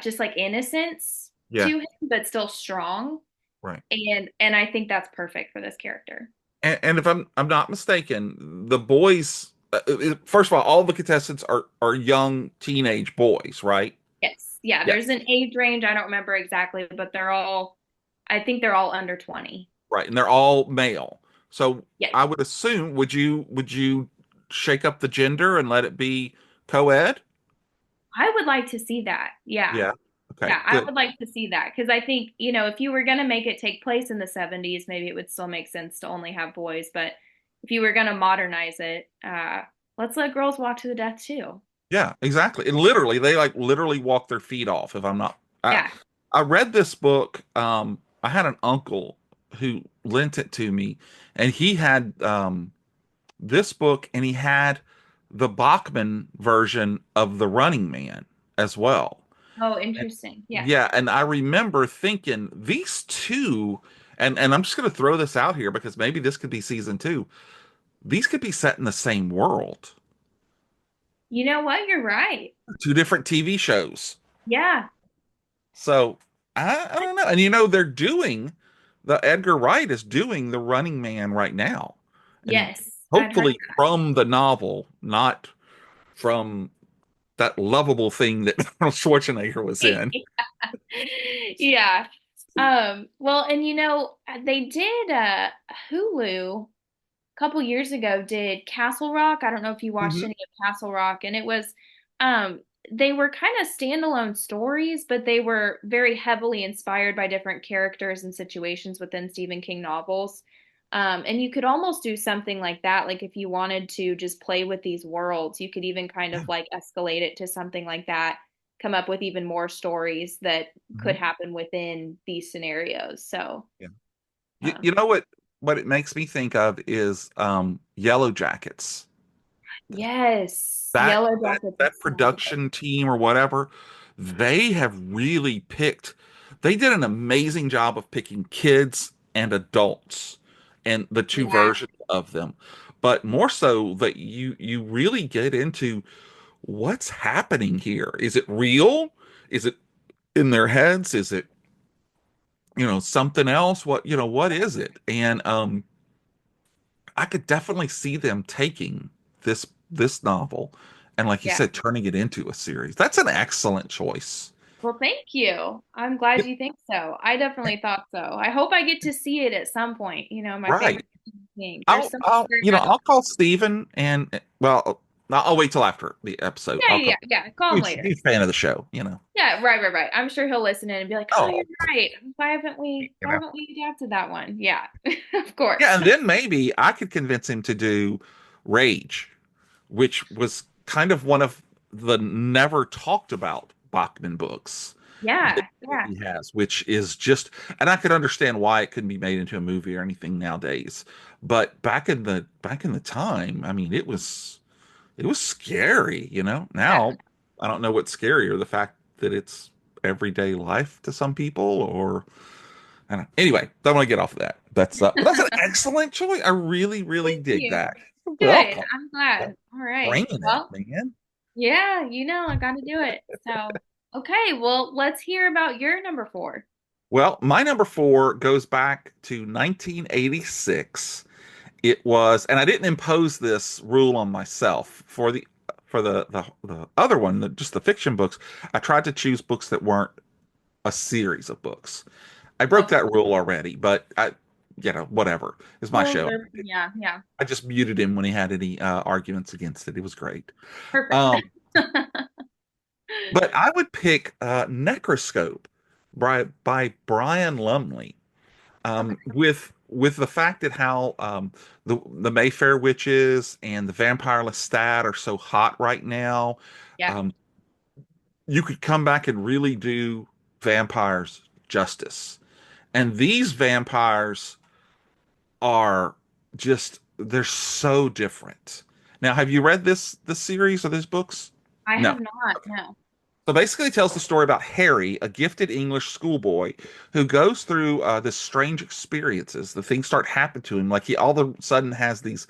just like innocence to Yeah. him, but still strong. Right. And I think that's perfect for this character. And if I'm not mistaken, the boys. First of all the contestants are young teenage boys, right? Yes. Yeah, Yeah. there's an age range. I don't remember exactly, but I think they're all under 20. Right. And they're all male. So Yes. I would assume, would you shake up the gender and let it be co-ed? I would like to see that. Yeah. Yeah. Okay. Yeah, I Good. would like to see that because I think, if you were going to make it take place in the 70s, maybe it would still make sense to only have boys. But if you were going to modernize it, let's let girls walk to the death too. Yeah, exactly. And literally, they like literally walk their feet off. If I'm not, Yeah. I read this book. I had an uncle who lent it to me, and he had this book, and he had the Bachman version of The Running Man as well. Oh, And, interesting. Yeah. yeah, and I remember thinking these two, and I'm just going to throw this out here because maybe this could be season two. These could be set in the same world, You know what? You're right. two different TV shows. Yeah. So I don't know. And the Edgar Wright is doing The Running Man right now. And Yes, I'd heard hopefully from the novel, not from that lovable thing that Arnold Schwarzenegger was that. in. Yeah. Well, and they did Hulu a couple years ago did Castle Rock. I don't know if you watched Mhm. any of Castle Rock, and it was um they were kind of standalone stories, but they were very heavily inspired by different characters and situations within Stephen King novels. And you could almost do something like that, like if you wanted to just play with these worlds, you could even kind Yeah. of like escalate it to something like that, come up with even more stories that Mhm. could happen within these scenarios. So, Yeah. You um, know what it makes me think of is Yellow Jackets. yes, that Yellow that Jackets that is so good. production team or whatever, they have really picked they did an amazing job of picking kids and adults and the two Yeah. versions of them, but more so that you really get into what's happening here. Is it real? Is it in their heads? Is it something else? What is it? And I could definitely see them taking this novel and, like you Yeah. said, turning it into a series. That's an excellent choice. Well, thank you. I'm glad Yep. you think so. I definitely thought so. I hope I get to see it at some point. My Right. favorite thing. There's I'll something I'll very you know magical. I'll call Steven and well I'll wait till after the episode. Yeah, I'll yeah, call. yeah. Call him later. He's a fan of the show. Yeah, right, right, right. I'm sure he'll listen in and be like, "Oh, Oh, you're right. you Why know. haven't we adapted that one?" Yeah, of Yeah, course. and then maybe I could convince him to do Rage, which was kind of one of the never talked about Bachman books that Yeah, yeah, he has, which is just, and I could understand why it couldn't be made into a movie or anything nowadays. But back in the time, I mean, it was scary. yeah. Now I don't know what's scarier, the fact that it's everyday life to some people, or I don't know. Anyway, don't want to get off of that. That's an excellent choice. I really, really Thank dig you. that. You're Good. welcome. I'm glad. All right. Bringing it, Well, man. yeah, I got to do it. So, okay. Well, let's hear about your number four. Well, my number four goes back to 1986. It was, and I didn't impose this rule on myself for the other one, just the fiction books. I tried to choose books that weren't a series of books. I broke Okay. that rule already, but whatever. It's my Rules show. are, yeah, yeah. I just muted him when he had any arguments against it. It was great. Perfect. Um, But I would pick Necroscope by Brian Lumley. Okay. With the fact that how the Mayfair witches and the vampire Lestat are so hot right now, Yeah. um, you could come back and really do vampires justice. And these vampires are just they're so different. Now, have you read this series or these books? I No. have not, no. So basically, it tells the story about Harry, a gifted English schoolboy who goes through this strange experiences. The things start happening to him, like he all of a sudden has these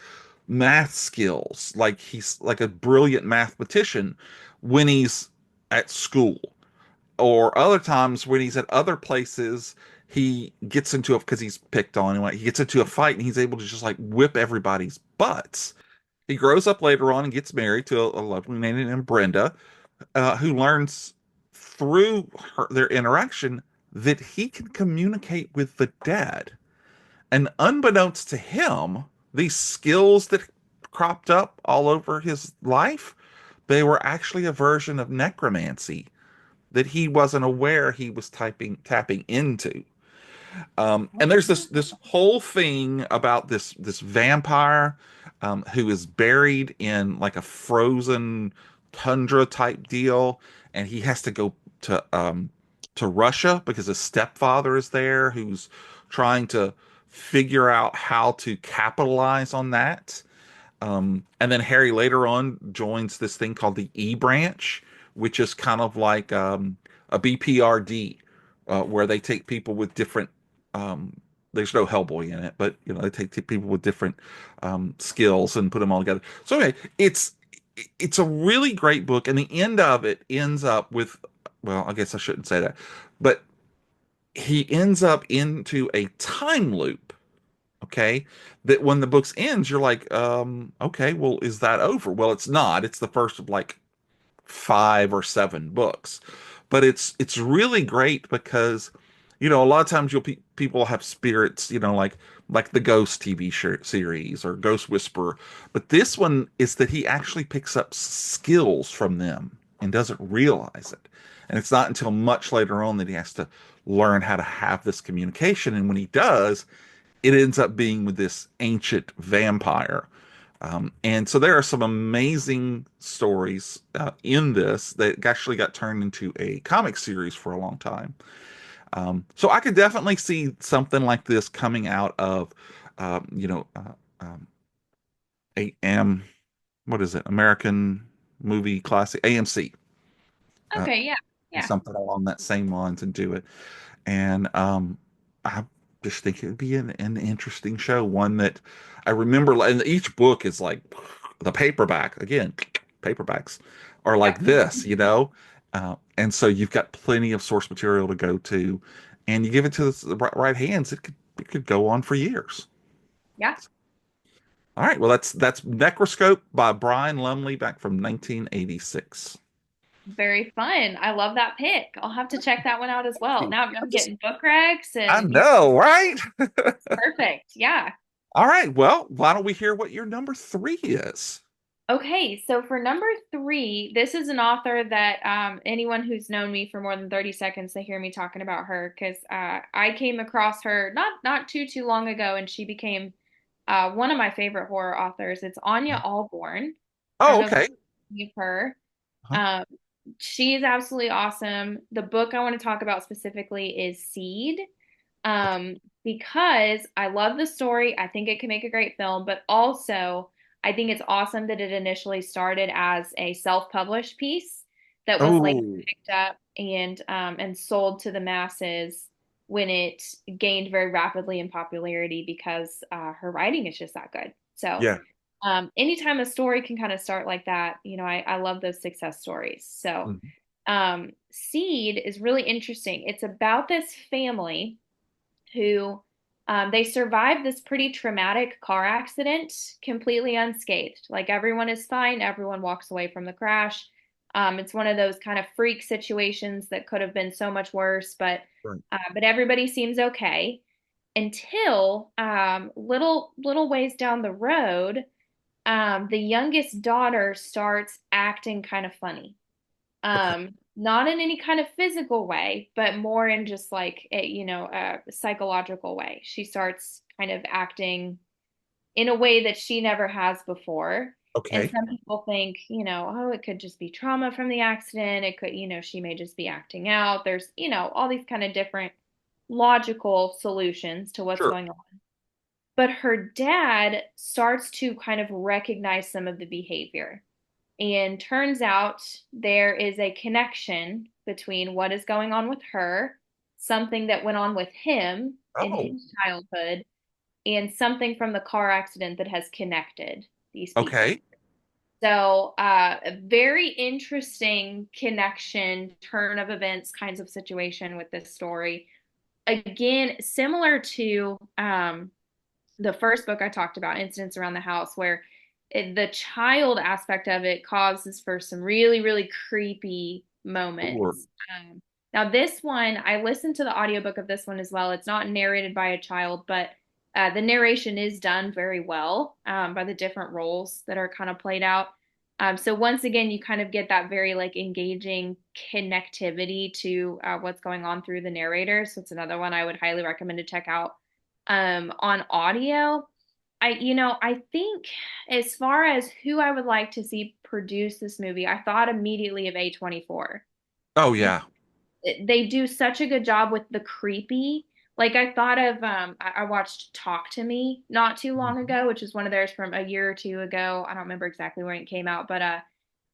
math skills, like he's like a brilliant mathematician when he's at school, or other times when he's at other places, he gets into it because he's picked on. Like he gets into a fight and he's able to just like whip everybody's butts. He grows up later on and gets married to a lovely lady named Brenda, who learns through their interaction that he can communicate with the dead. And unbeknownst to him, these skills that cropped up all over his life, they were actually a version of necromancy that he wasn't aware he was tapping into. And there's this whole thing about this vampire who is buried in like a frozen tundra type deal, and he has to go to Russia because his stepfather is there, who's trying to figure out how to capitalize on that. And then Harry later on joins this thing called the E branch, which is kind of like a BPRD, where they take people with different. Um, there's no Hellboy in it, but they take people with different skills and put them all together. So anyway, it's a really great book, and the end of it ends up with, well, I guess I shouldn't say that, but he ends up into a time loop, okay, that when the books ends you're like, okay, well, is that over? Well, it's not. It's the first of like 5 or 7 books, but it's really great because a lot of times people have spirits, like the Ghost TV series or Ghost Whisperer, but this one is that he actually picks up skills from them and doesn't realize it, and it's not until much later on that he has to learn how to have this communication, and when he does, it ends up being with this ancient vampire. And so there are some amazing stories in this that actually got turned into a comic series for a long time. So I could definitely see something like this coming out of, um, you know, uh, um, AM, what is it? American Movie Classic, AMC, uh, Okay, yeah. Yeah. something along that same lines and do it. And I just think it would be an interesting show, one that I remember. And each book is like the paperback again. Paperbacks are Yeah. like this, and so you've got plenty of source material to go to, and you give it to the right hands, it could go on for years. Yeah. All right, well, that's Necroscope by Brian Lumley back from 1986. Very fun. I love that pick. I'll have to check that one out as well. Now I'm getting book recs I and know, right? perfect. Yeah. All right, well, why don't we hear what your number 3 is? Okay, so for number three, this is an author that anyone who's known me for more than 30 seconds, they hear me talking about her because I came across her not too long ago, and she became one of my favorite horror authors. It's Ania Alborn. I don't Oh, know if okay. you've heard. Huh? Um, she is absolutely awesome. The book I want to talk about specifically is Seed, Okay. because I love the story. I think it can make a great film, but also I think it's awesome that it initially started as a self-published piece that was like Oh, picked up and sold to the masses when it gained very rapidly in popularity because her writing is just that good. So yeah. anytime a story can kind of start like that, I love those success stories. So Mhm. Seed is really interesting. It's about this family who they survived this pretty traumatic car accident completely unscathed. Like everyone is fine, everyone walks away from the crash. It's one of those kind of freak situations that could have been so much worse, Right. but everybody seems okay until little ways down the road, the youngest daughter starts acting kind of funny. Okay. Not in any kind of physical way, but more in just like a psychological way. She starts kind of acting in a way that she never has before. And Okay. some people think, oh, it could just be trauma from the accident. It could, she may just be acting out. There's, all these kind of different logical solutions to what's Sure. going on. But her dad starts to kind of recognize some of the behavior. And turns out there is a connection between what is going on with her, something that went on with him in Oh, his childhood, and something from the car accident that has connected these people. okay. So, a very interesting connection, turn of events kinds of situation with this story. Again, similar to the first book I talked about, Incidents Around the House, where the child aspect of it causes for some really, really creepy Sure. moments. Now, this one, I listened to the audiobook of this one as well. It's not narrated by a child, but the narration is done very well by the different roles that are kind of played out. So once again, you kind of get that very like engaging connectivity to what's going on through the narrator. So it's another one I would highly recommend to check out on audio. I think as far as who I would like to see produce this movie, I thought immediately of A24. Oh, yeah. They do such a good job with the creepy. Like I thought of I watched Talk to Me not too long Mhm. ago, which is one of theirs from a year or two ago. I don't remember exactly when it came out, but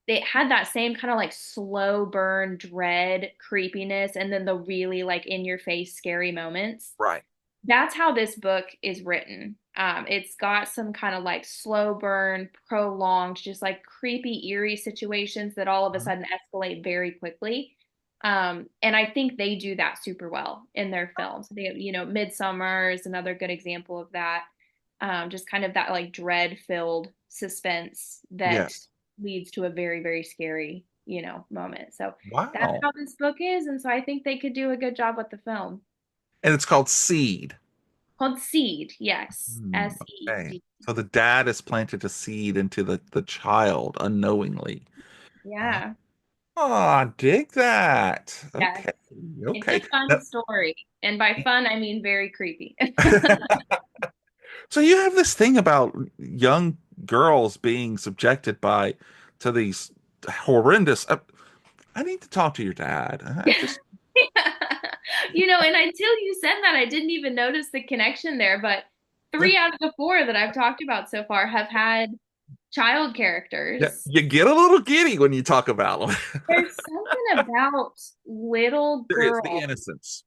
they had that same kind of like slow burn dread creepiness and then the really like in your face scary moments. Right. That's how this book is written. It's got some kind of like slow burn, prolonged, just like creepy, eerie situations that all of a Mhm. sudden escalate very quickly. And I think they do that super well in their films. They, Midsummer is another good example of that. Just kind of that like dread filled suspense that Yes. leads to a very, very scary, moment. So that's Wow. how this book is. And so I think they could do a good job with the film. And it's called Seed. Called Seed, yes. Okay. SED. So the dad has planted a seed into the child unknowingly. Oh, Yeah. dig that. Yes. Okay. It's a Okay. fun story. And by fun, I mean very creepy. So you have this thing about young girls being subjected to these horrendous. I need to talk to your dad. I just And until you said that, I didn't even notice the connection there. But yeah, three out of the four that I've talked about so far have had child yeah, characters. you get a little giddy when you talk about them. There's something about little There is the girls innocence.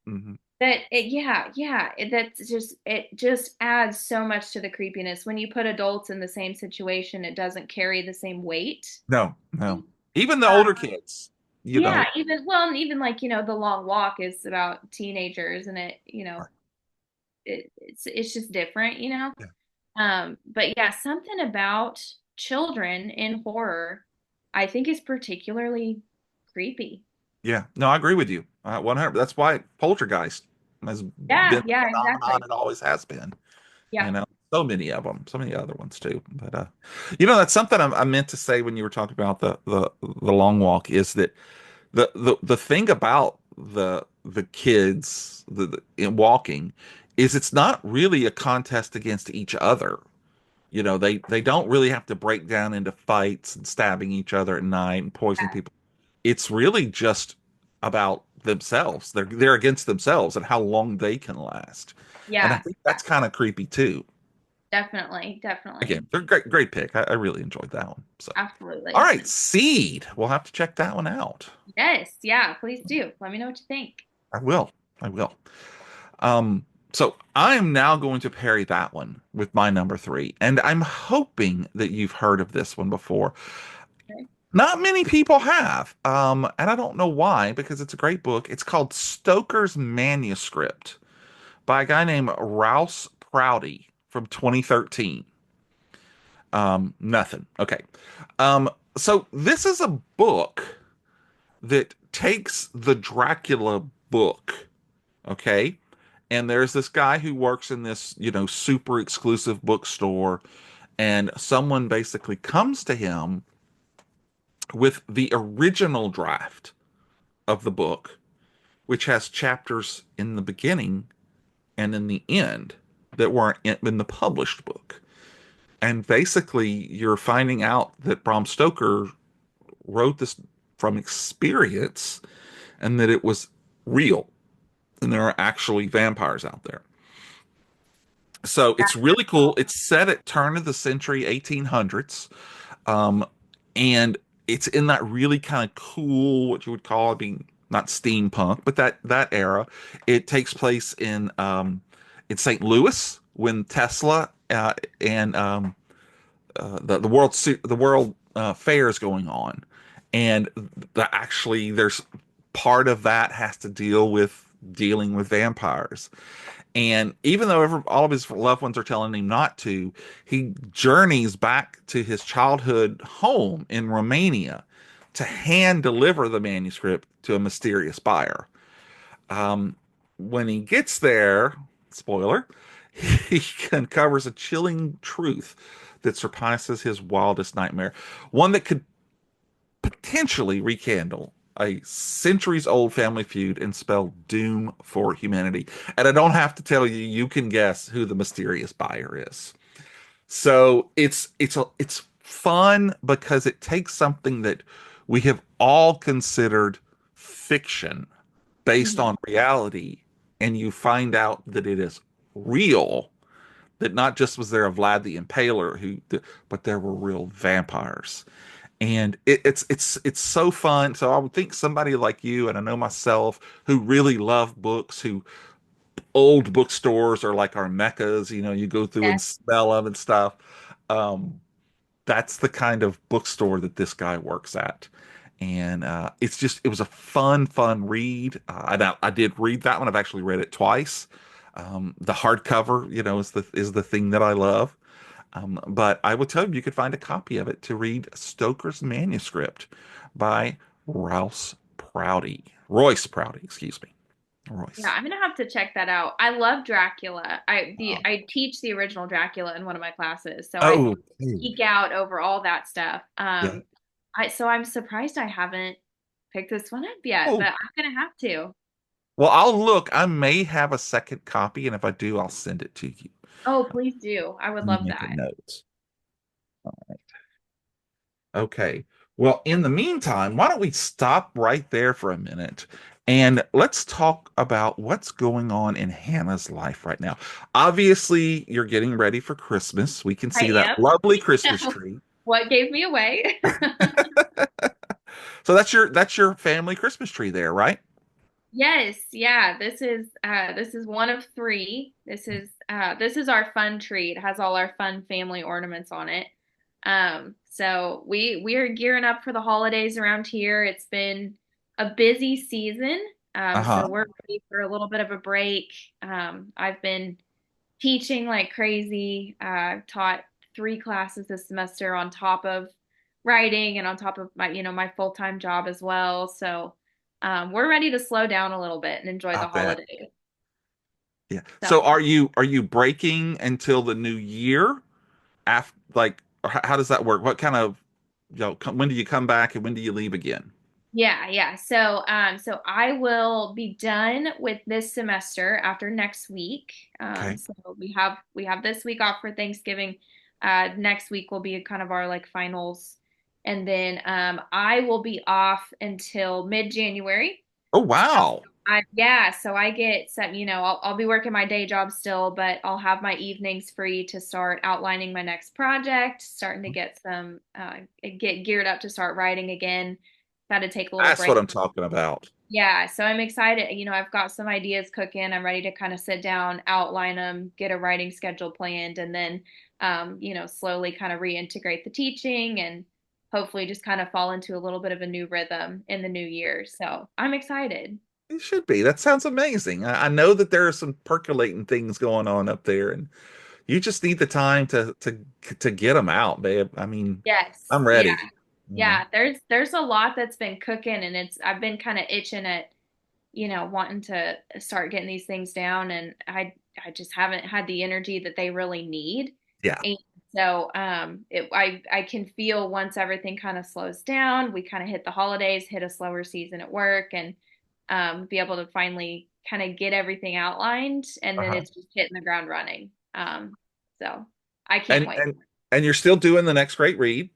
it just adds so much to the creepiness. When you put adults in the same situation, it doesn't carry the same weight. No, no. Even the older Uh, kids, you yeah, know. and even like, The Long Walk is about teenagers and it's just different. Yeah. But yeah, something about children in horror, I think is particularly creepy. Yeah. No, I agree with you. 100. That's why Poltergeist has been Yeah, a yeah, phenomenon exactly. and always has been. Yeah. So many of them, so many other ones too. But that's something I meant to say when you were talking about the long walk is that the thing about the kids in walking is it's not really a contest against each other. They don't really have to break down into fights and stabbing each other at night and poisoning people. It's really just about themselves. They're against themselves and how long they can last. And I Yeah, think that's kind of creepy too. definitely, definitely. Again, they're great pick. I really enjoyed that one. So, all Absolutely. right, Seed. We'll have to check that one out. Yes, yeah, please do. Let me know what you think. I will. I will. So I am now going to parry that one with my number three, and I'm hoping that you've heard of this one before. Okay. Not many people have, and I don't know why, because it's a great book. It's called Stoker's Manuscript by a guy named Rouse Prouty from 2013. Nothing. Okay. So this is a book that takes the Dracula book, okay? And there's this guy who works in this, super exclusive bookstore, and someone basically comes to him with the original draft of the book, which has chapters in the beginning and in the end that weren't in the published book. And basically, you're finding out that Bram Stoker wrote this from experience and that it was real and there are actually vampires out there. So it's really cool. It's set at turn of the century 1800s. Um, and it's in that really kind of cool, what you would call, I mean, not steampunk, but that era. It takes place in St. Louis when Tesla and the world fair is going on, and actually there's part of that has to deal with dealing with vampires. And even though all of his loved ones are telling him not to, he journeys back to his childhood home in Romania to hand deliver the manuscript to a mysterious buyer. Um, when he gets there, spoiler, he uncovers a chilling truth that surpasses his wildest nightmare, one that could potentially rekindle a centuries old family feud and spell doom for humanity. And I don't have to tell you, you can guess who the mysterious buyer is. So it's fun because it takes something that we have all considered fiction based Mhm. on reality, and you find out that it is real, that not just was there a Vlad the Impaler but there were real vampires. And it's so fun. So I would think somebody like you, and I know myself, who really love books, who old bookstores are like our meccas, you go through Yeah. and smell them and stuff. Um, that's the kind of bookstore that this guy works at. And it was a fun read. I did read that one. I've actually read it twice. The hardcover, is the thing that I love. But I will tell you, you could find a copy of it to read Stoker's manuscript by Royce Prouty, excuse me, Yeah, Royce. I'm gonna have to check that out. I love Dracula. Um, I teach the original Dracula in one of my classes, so I oh, geek out over all that stuff. yeah. So I'm surprised I haven't picked this one up yet, Oh, but I'm gonna have to. well, I'll look. I may have a second copy, and if I do, I'll send it to you. Oh, please do. I would Let me love make a that. note. Okay. Well, in the meantime, why don't we stop right there for a minute and let's talk about what's going on in Hannah's life right now. Obviously, you're getting ready for Christmas. We can I see that am. lovely Christmas tree. What gave me away? So that's your family Christmas tree there, right? Yes, yeah. This is one of three. This is our fun tree. It has all our fun family ornaments on it. So we are gearing up for the holidays around here. It's been a busy season. So Uh-huh. we're ready for a little bit of a break. I've been teaching like crazy. Taught three classes this semester on top of writing and on top of my full-time job as well. So we're ready to slow down a little bit and enjoy I the bet. holidays. Yeah. So So are you breaking until the new year? After, like, or how does that work? What kind of, when do you come back and when do you leave again? yeah, yeah. So I will be done with this semester after next week. Okay. So we have this week off for Thanksgiving. Next week will be kind of our like finals, and then I will be off until mid-January. Oh, wow. So I get some, I'll be working my day job still, but I'll have my evenings free to start outlining my next project, starting to get geared up to start writing again. Got to take a little That's what break. I'm talking about. Yeah, so I'm excited. I've got some ideas cooking. I'm ready to kind of sit down, outline them, get a writing schedule planned, and then, slowly kind of reintegrate the teaching and hopefully just kind of fall into a little bit of a new rhythm in the new year. So I'm excited. It should be. That sounds amazing. I know that there are some percolating things going on up there, and you just need the time to get them out, babe. I mean, Yes. I'm Yeah. ready. You know. Yeah. There's a lot that's been cooking and I've been kind of itching at, wanting to start getting these things down and I just haven't had the energy that they really need. Yeah. So I can feel once everything kind of slows down, we kind of hit the holidays, hit a slower season at work, and be able to finally kind of get everything outlined, and then Uh-huh. it's just hitting the ground running. So I can't And wait. and and you're still doing the next great read.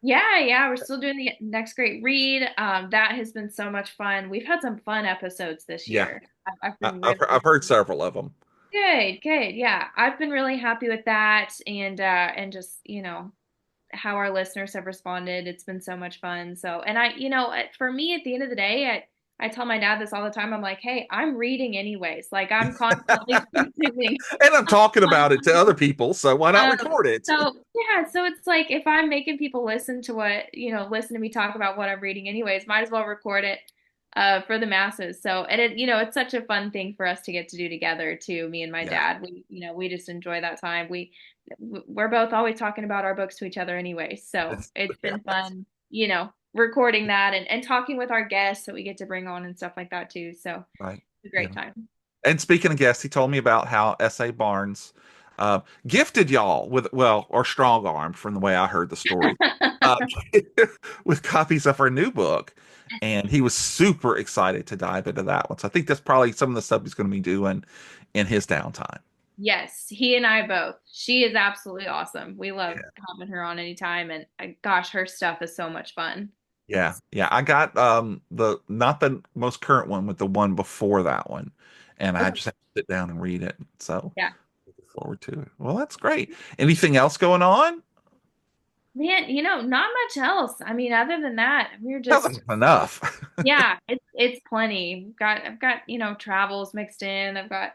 Yeah, yeah, we're still doing the next great read. That has been so much fun. We've had some fun episodes this Yeah, year. I've been I've really heard several of them. good, good. Yeah, I've been really happy with that, and just how our listeners have responded. It's been so much fun. So, and for me, at the end of the day, I tell my dad this all the time. I'm like, hey, I'm reading anyways. Like I'm constantly consuming. And I'm talking about it to other people, so why not Um, record it? so yeah, so it's like if I'm making people listen to listen to me talk about what I'm reading anyways, might as well record it for the masses. So, and it's such a fun thing for us to get to do together too, me and my Yeah, dad. We just enjoy that time. We're both always talking about our books to each other anyway. So it's yeah, been fun, recording that and talking with our guests that we get to bring on and stuff like that too. So right. it's a Yeah. great time. And speaking of guests, he told me about how S.A. Barnes gifted y'all with, well, or strong armed from the way I heard the story, uh, with copies of her new book. And he was super excited to dive into that one. So I think that's probably some of the stuff he's going to be doing in his downtime. Yes, he and I both. She is absolutely awesome. We love Yeah. having her on anytime, and gosh, her stuff is so much fun. Yeah. Yeah. I got the not the most current one, with the one before that one. And I Okay. just have to sit down and read it. So Yeah. looking forward to it. Well, that's great. Anything else going on? Man, not much else. I mean, other than that, we're Sounds just like enough. yeah, it's plenty. I've got, travels mixed in. I've got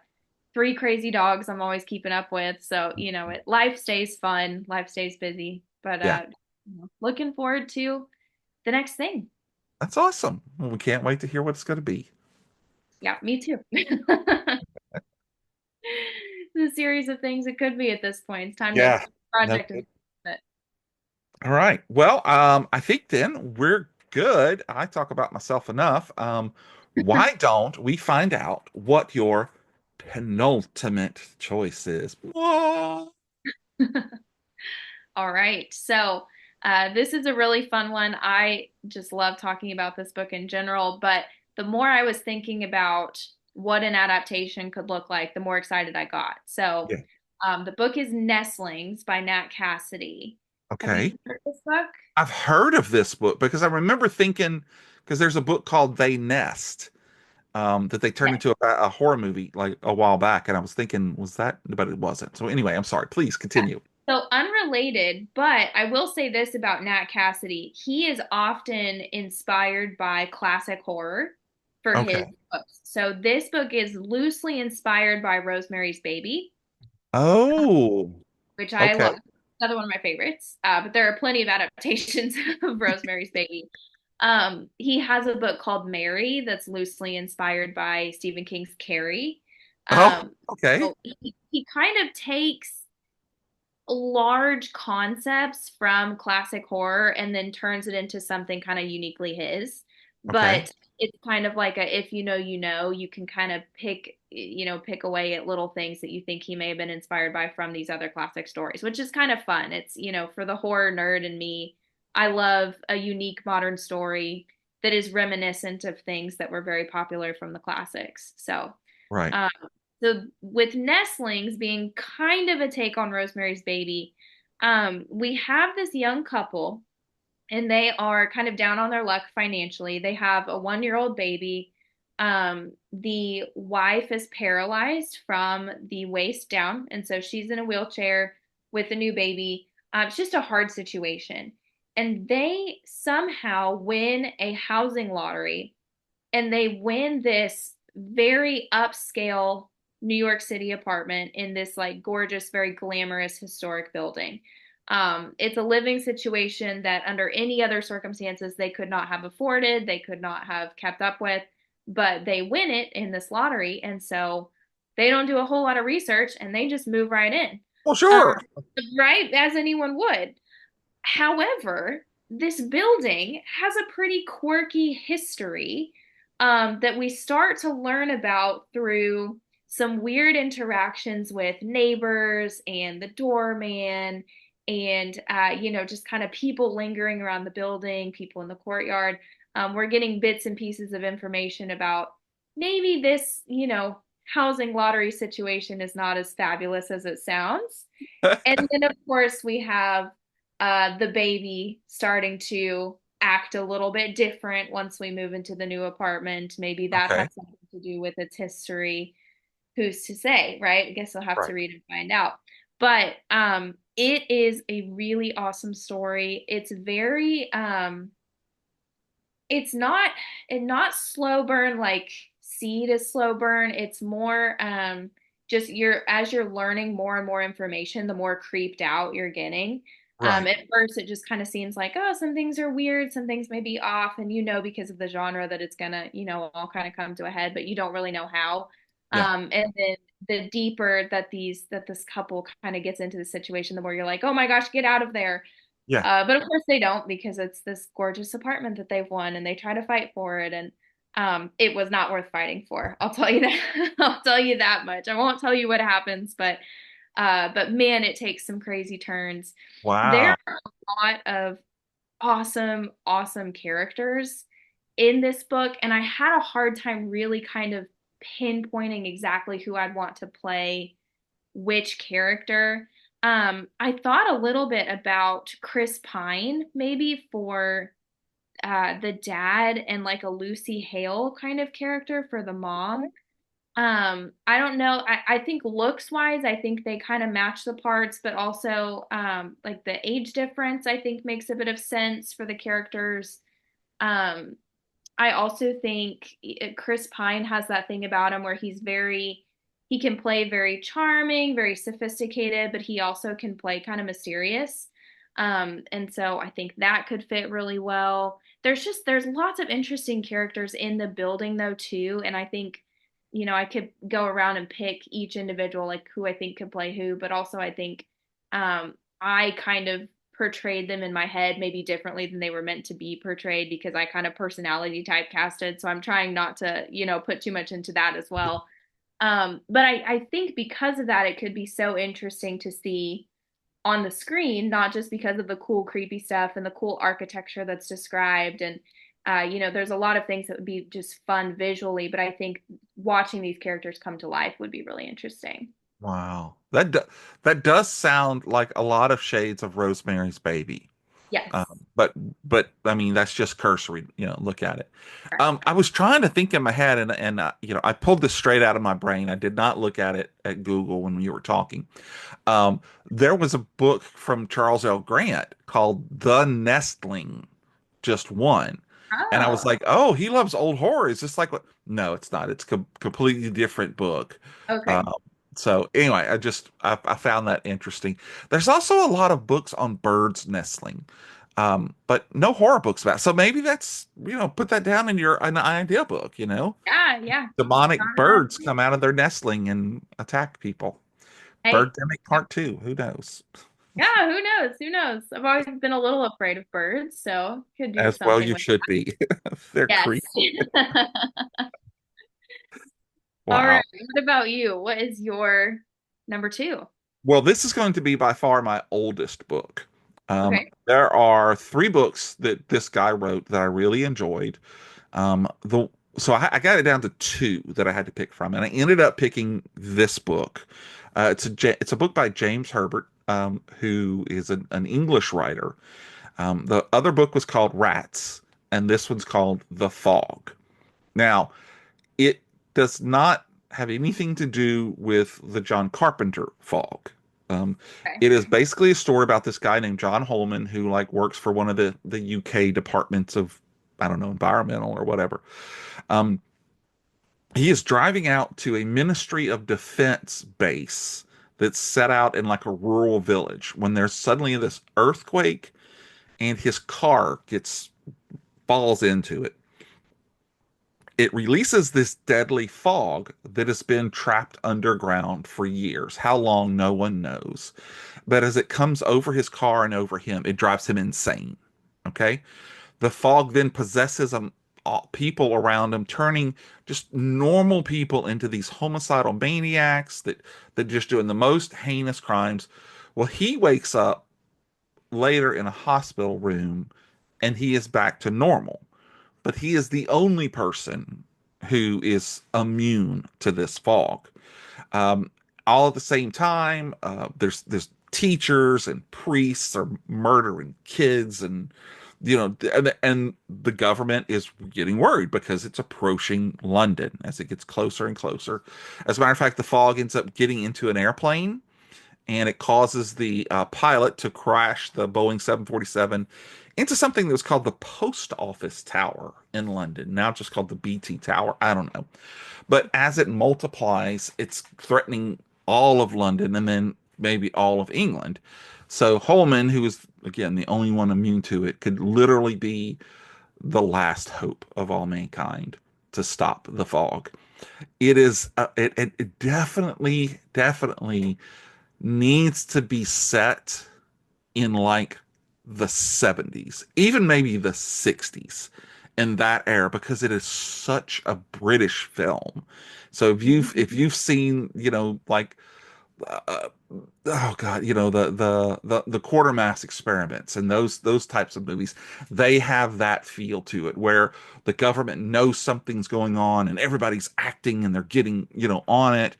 three crazy dogs I'm always keeping up with. So, life stays fun, life stays busy. But Yeah. looking forward to the next thing. That's awesome. Well, we can't wait to hear what it's going to be. Yeah, me too. The series of things it could be at this point. It's time to Yeah. No. project and it. All right. Well, I think then we're good. I talk about myself enough. Why don't we find out what your penultimate choice is? Whoa. All right. So, this is a really fun one. I just love talking about this book in general, but the more I was thinking about what an adaptation could look like, the more excited I got. So, Yeah. the book is Nestlings by Nat Cassidy. Have you Okay. heard this book? I've heard of this book because I remember thinking, because there's a book called They Nest, that they turned Yes. into a horror movie like a while back, and I was thinking, was that? But it wasn't. So anyway, I'm sorry. Please continue. So unrelated, but I will say this about Nat Cassidy. He is often inspired by classic horror for his Okay. books. So this book is loosely inspired by Rosemary's Baby, Oh, which I okay. love. Another one of my favorites. But there are plenty of adaptations of Rosemary's Baby. He has a book called Mary that's loosely inspired by Stephen King's Carrie. Oh, Um, okay. so he kind of takes large concepts from classic horror and then turns it into something kind of uniquely his. Okay. But it's kind of like a if you know, you can kind of pick away at little things that you think he may have been inspired by from these other classic stories, which is kind of fun. It's, for the horror nerd in me, I love a unique modern story that is reminiscent of things that were very popular from the classics. So, Right. um, so with Nestlings being kind of a take on Rosemary's Baby, we have this young couple and they are kind of down on their luck financially. They have a 1-year-old baby. The wife is paralyzed from the waist down, and so she's in a wheelchair with a new baby. It's just a hard situation. And they somehow win a housing lottery and they win this very upscale New York City apartment in this like gorgeous, very glamorous historic building. It's a living situation that under any other circumstances they could not have afforded, they could not have kept up with, but they win it in this lottery. And so they don't do a whole lot of research and they just move right in, Well, um, sure. right? As anyone would. However, this building has a pretty quirky history that we start to learn about through some weird interactions with neighbors and the doorman and just kind of people lingering around the building, people in the courtyard. We're getting bits and pieces of information about maybe this, housing lottery situation is not as fabulous as it sounds. And then, of course, we have the baby starting to act a little bit different once we move into the new apartment. Maybe that Okay. has something to do with its history. Who's to say, right? I guess I'll have to Right. read and find out. But it is a really awesome story. It's very it's not slow burn like Seed is slow burn. It's more just as you're learning more and more information, the more creeped out you're getting. Right. At first it just kind of seems like, oh, some things are weird, some things may be off, and because of the genre that it's gonna, all kind of come to a head, but you don't really know how. Yeah. And then the deeper that this couple kind of gets into the situation, the more you're like, oh my gosh, get out of there. Yeah. But of course they don't because it's this gorgeous apartment that they've won and they try to fight for it. And it was not worth fighting for. I'll tell you that. I'll tell you that much. I won't tell you what happens, but man, it takes some crazy turns. There Wow. are a lot of awesome, awesome characters in this book, and I had a hard time really kind of pinpointing exactly who I'd want to play which character. I thought a little bit about Chris Pine, maybe for the dad and like a Lucy Hale kind of character for the mom. I don't know. I think looks wise, I think they kind of match the parts, but also like the age difference, I think makes a bit of sense for the characters. Um, I also think Chris Pine has that thing about him where he can play very charming, very sophisticated, but he also can play kind of mysterious. And so I think that could fit really well. There's lots of interesting characters in the building though too, and I think, I could go around and pick each individual, like who I think could play who, but also I think I kind of portrayed them in my head maybe differently than they were meant to be portrayed because I kind of personality typecasted. So I'm trying not to, put too much into that as well. But I think because of that, it could be so interesting to see on the screen, not just because of the cool, creepy stuff and the cool architecture that's described. And, there's a lot of things that would be just fun visually, but I think watching these characters come to life would be really interesting. Wow. That does sound like a lot of shades of Rosemary's Baby. Yes. But I mean that's just cursory, look at it. Correct. I was trying to think in my head and I pulled this straight out of my brain. I did not look at it at Google when you were talking. There was a book from Charles L. Grant called The Nestling, just one. And I was Oh, like, "Oh, he loves old horror." Is this like what? No, it's not. It's a completely different book. okay. Um, so anyway, I found that interesting. There's also a lot of books on birds nestling, but no horror books about it. So maybe that's put that down in an idea book. Yeah, yeah. Demonic Not a bad birds idea. come out of their nestling and attack people. Hey, Birdemic Part Two. Who knows? yeah, who knows? Who knows? I've always been a little afraid of birds, so could do As well, something you with should be. They're that. Yes. creepy. All right. Wow. What about you? What is your number two? Well, this is going to be by far my oldest book. Okay. There are three books that this guy wrote that I really enjoyed. The so I got it down to two that I had to pick from, and I ended up picking this book. It's a book by James Herbert, who is an English writer. The other book was called Rats, and this one's called The Fog. Now, it does not have anything to do with the John Carpenter Fog. Um, Okay. it is basically a story about this guy named John Holman who like works for one of the UK departments of I don't know environmental or whatever. Um, he is driving out to a Ministry of Defense base that's set out in like a rural village when there's suddenly this earthquake and his car gets falls into it. It releases this deadly fog that has been trapped underground for years. How long, no one knows. But as it comes over his car and over him, it drives him insane. Okay. The fog then possesses him people around him, turning just normal people into these homicidal maniacs that just doing the most heinous crimes. Well, he wakes up later in a hospital room and he is back to normal, but he is the only person who is immune to this fog. Um, all at the same time, there's teachers and priests are murdering kids, and and the government is getting worried because it's approaching London as it gets closer and closer. As a matter of fact, the fog ends up getting into an airplane, and it causes the pilot to crash the Boeing 747 into something that was called the Post Office Tower in London, now just called the BT Tower. I don't know. But as it multiplies, it's threatening all of London and then maybe all of England. So Holman, who is again the only one immune to it, could literally be the last hope of all mankind to stop the fog. It is it definitely needs to be set in like the 70s, even maybe the 60s, in that era, because it is such a British film. So if you've seen, like uh, oh god, the Quartermass experiments and those types of movies, they have that feel to it where the government knows something's going on and everybody's acting and they're getting, on it.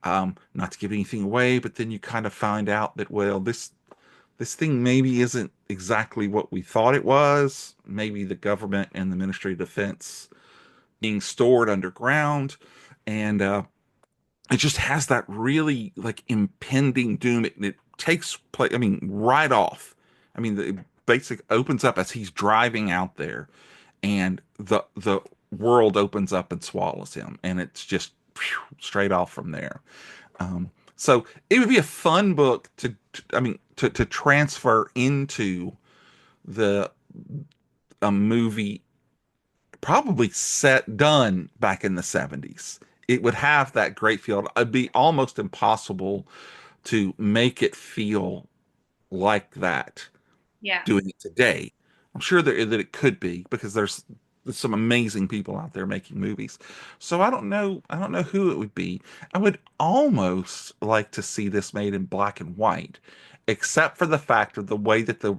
Not to give anything away, but then you kind of find out that, well, this thing maybe isn't exactly what we thought it was. Maybe the government and the Ministry of Defense being stored underground, and it just has that really like impending doom. It takes place, I mean, right off. I mean, the basic opens up as he's driving out there, and the world opens up and swallows him, and it's just straight off from there. So it would be a fun book I mean, to transfer into the a movie probably done back in the 70s. It would have that great feel. It'd be almost impossible to make it feel like that Yeah. doing it today. I'm sure that it could be because there's some amazing people out there making movies. So I don't know who it would be. I would almost like to see this made in black and white, except for the fact of the way that the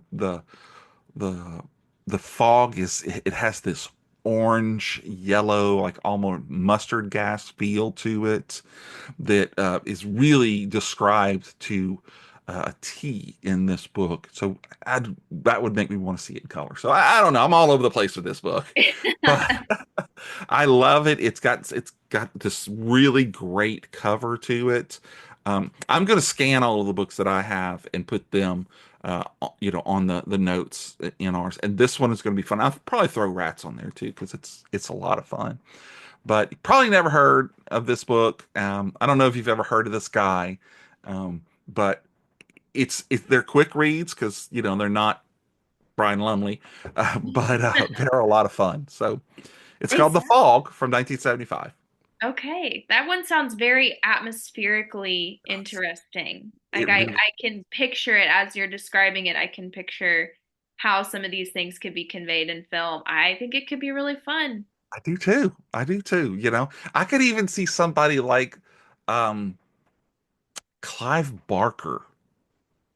the fog it has this orange yellow like almost mustard gas feel to it that is really described to a T in this book. So that would make me want to see it in color. So I don't know. I'm all over the place with this book, but I love it. It's got this really great cover to it. I'm going to scan all of the books that I have and put them, on the notes in ours. And this one is going to be fun. I'll probably throw rats on there too because it's a lot of fun. But you probably never heard of this book. I don't know if you've ever heard of this guy, but it's they're quick reads because they're not Brian Lumley, but they're a lot of fun. So it's called The Exactly. Fog from 1975. Okay, that one sounds very atmospherically interesting. Like It I really, can picture it as you're describing it. I can picture how some of these things could be conveyed in film. I think it could be really fun. I do too. I do too. I could even see somebody like um, Clive Barker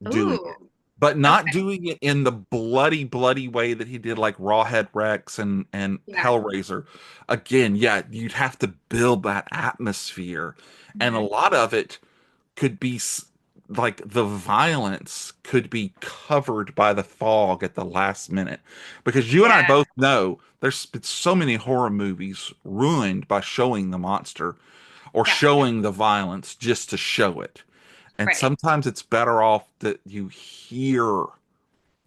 doing Ooh, it, but not okay. doing it in the bloody way that he did like Rawhead Rex and Yeah. Hellraiser. Again, yeah, you'd have to build that atmosphere, and a Mhm. lot of it could be like the violence could be covered by the fog at the last minute, because you and I Yeah. both know there's been so many horror movies ruined by showing the monster or Yeah. showing the violence just to show it. And Right. sometimes it's better off that you hear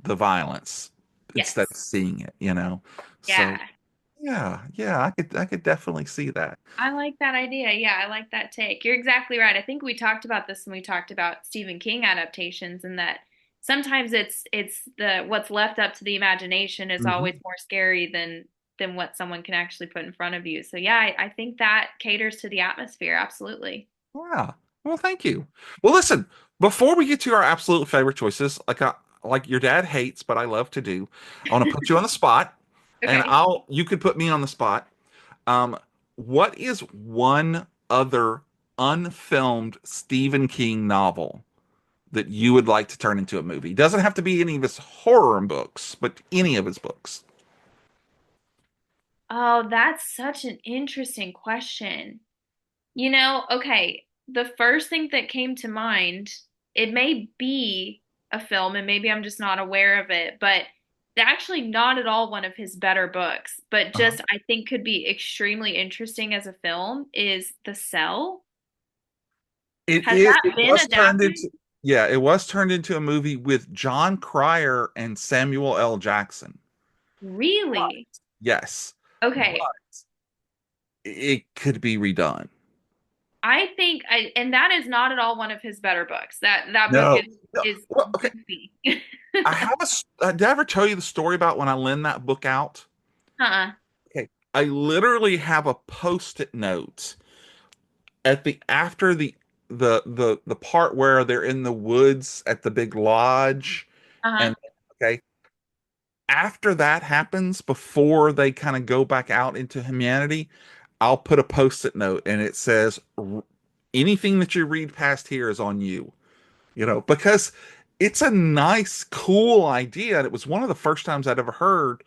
the violence instead of Yes. seeing it. So Yeah. yeah, I could definitely see that. I like that idea. Yeah, I like that take. You're exactly right. I think we talked about this when we talked about Stephen King adaptations, and that sometimes it's the what's left up to the imagination is always Mhm. more scary than what someone can actually put in front of you. So yeah, I think that caters to the atmosphere. Absolutely. Yeah. Well, thank you. Well, listen, before we get to our absolute favorite choices, like your dad hates, but I love to do, I want to put you on the spot. and Okay. you could put me on the spot. Um, what is one other unfilmed Stephen King novel that you would like to turn into a movie? Doesn't have to be any of his horror books, but any of his books. Oh, that's such an interesting question. Okay, the first thing that came to mind, it may be a film and maybe I'm just not aware of it, but actually not at all one of his better books, but Uh-huh. just I think could be extremely interesting as a film is The Cell. It Has is. that It been was turned adapted? into. Yeah, it was turned into a movie with John Cryer and Samuel L. Jackson. Really? Yes, but Okay. it could be redone. And that is not at all one of his better books. That book No. is No. is Well, okay. goofy. I have did I ever tell you the story about when I lent that book out? Uh-uh. Okay. I literally have a post-it note at the after the part where they're in the woods at the big lodge, Uh-huh. and okay, after that happens, before they kind of go back out into humanity, I'll put a post-it note and it says, anything that you read past here is on you. Because it's a nice, cool idea. And it was one of the first times I'd ever heard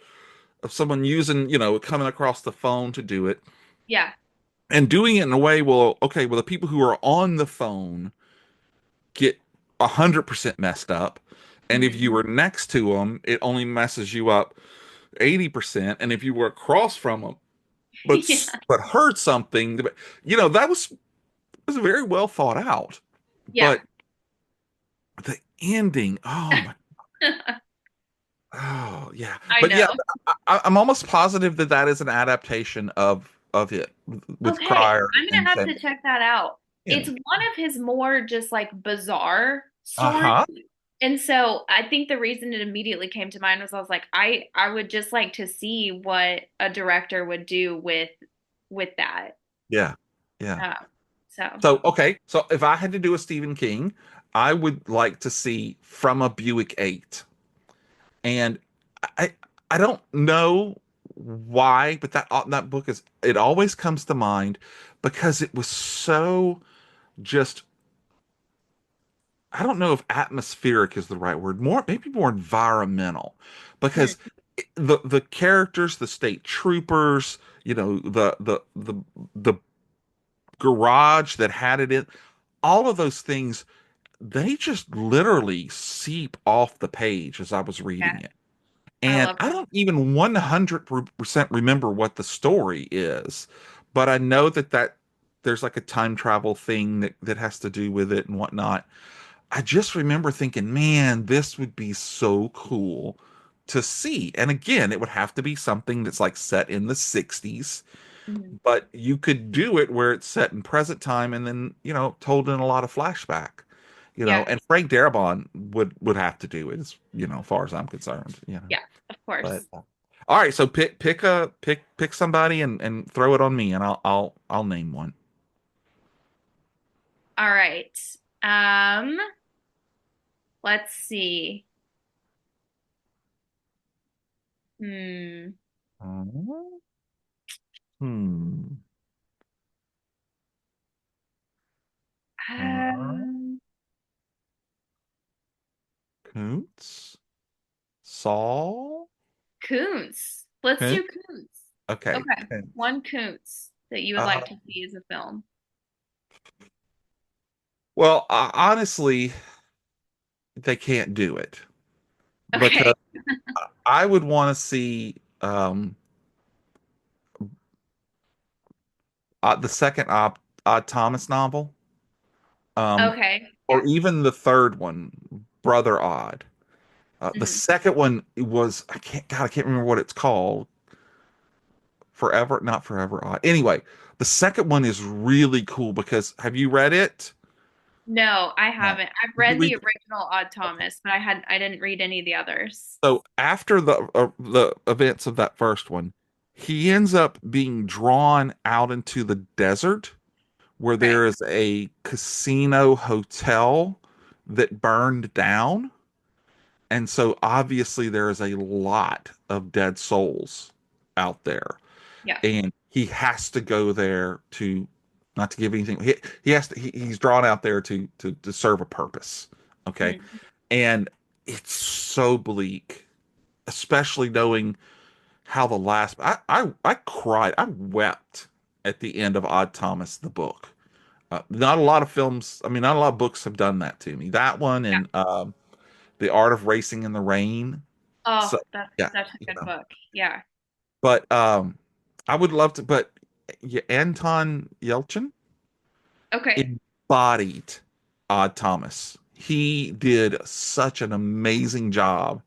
of someone using, coming across the phone to do it Yeah. and doing it in a way, well, okay, well, the people who are on the phone get 100% messed up. And if Hmm. you were next to them, it only messes you up 80%. And if you were across from them, Yeah. but heard something, that was very well thought out. Yeah. But the ending, oh my, oh yeah. I But yeah, know. I'm almost positive that that is an adaptation of it with Okay, Cryer I'm gonna and have to Sam. check that out. Yeah. It's one of his more just like bizarre stories. Uh-huh. And so I think the reason it immediately came to mind was I was like, I would just like to see what a director would do with that. Yeah. Yeah. Um, so So, okay. So if I had to do a Stephen King, I would like to see From a Buick 8. And I I don't know why, but that book it always comes to mind because it was so just I don't know if atmospheric is the right word, maybe more environmental because mm, the characters, the state troopers, the garage that had it in, all of those things, they just literally seep off the page as I was yeah, reading it. I And love I that. don't even 100% remember what the story is, but I know that there's like a time travel thing that has to do with it and whatnot. I just remember thinking, man, this would be so cool to see. And again, it would have to be something that's like set in the 60s, Mhm. but you could do it where it's set in present time and then, told in a lot of flashback. Yeah, And Frank Darabont would have to do it as far as I'm concerned. yeah, of But course. all right, so pick somebody and throw it on me and I'll name one. All right. Um, let's see. Hmm. Hmm. Um, Koontz? Saul? Koontz. Let's Koontz? do Koontz. Okay. Okay. Koontz. One Koontz that you would Uh, like to see as a film. well, honestly, they can't do it because Okay. I would want to see the second Odd Thomas novel, um, Okay. or Yeah. even the third one, Brother Odd. The Hmm. second one was I can't remember what it's called. Forever, not Forever Odd. Anyway, the second one is really cool because have you read it? No, I No. haven't. I've Did you read the read? original Odd Thomas, but I didn't read any of the others. So after the events of that first one, he ends up being drawn out into the desert where Okay. there is a casino hotel that burned down. And so obviously there is a lot of dead souls out there, Yeah. and he has to go there to, not to give anything. He has to. He's drawn out there to serve a purpose. Okay, Mhm. and it's so bleak, especially knowing how the last. I cried. I wept at the end of Odd Thomas the book. Not a lot of films. I mean, not a lot of books have done that to me. That one Yeah. and The Art of Racing in the Rain. Oh, So that's yeah, such a you good know. book. Yeah. But I would love to. But yeah, Anton Yelchin Okay. embodied Odd Thomas. He did such an amazing job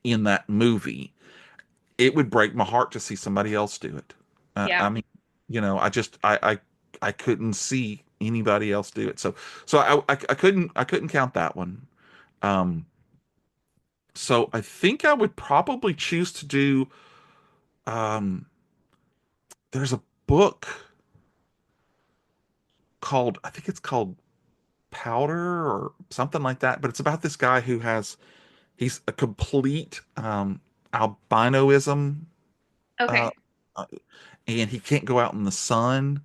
in that movie. It would break my heart to see somebody else do it. I Yeah. mean, I couldn't see anybody else do it. So I couldn't count that one. Um, so I think I would probably choose to do. Um, there's a book called, I think it's called Powder or something like that, but it's about this guy who has, he's a complete albinoism, uh, Okay. uh, and he can't go out in the sun.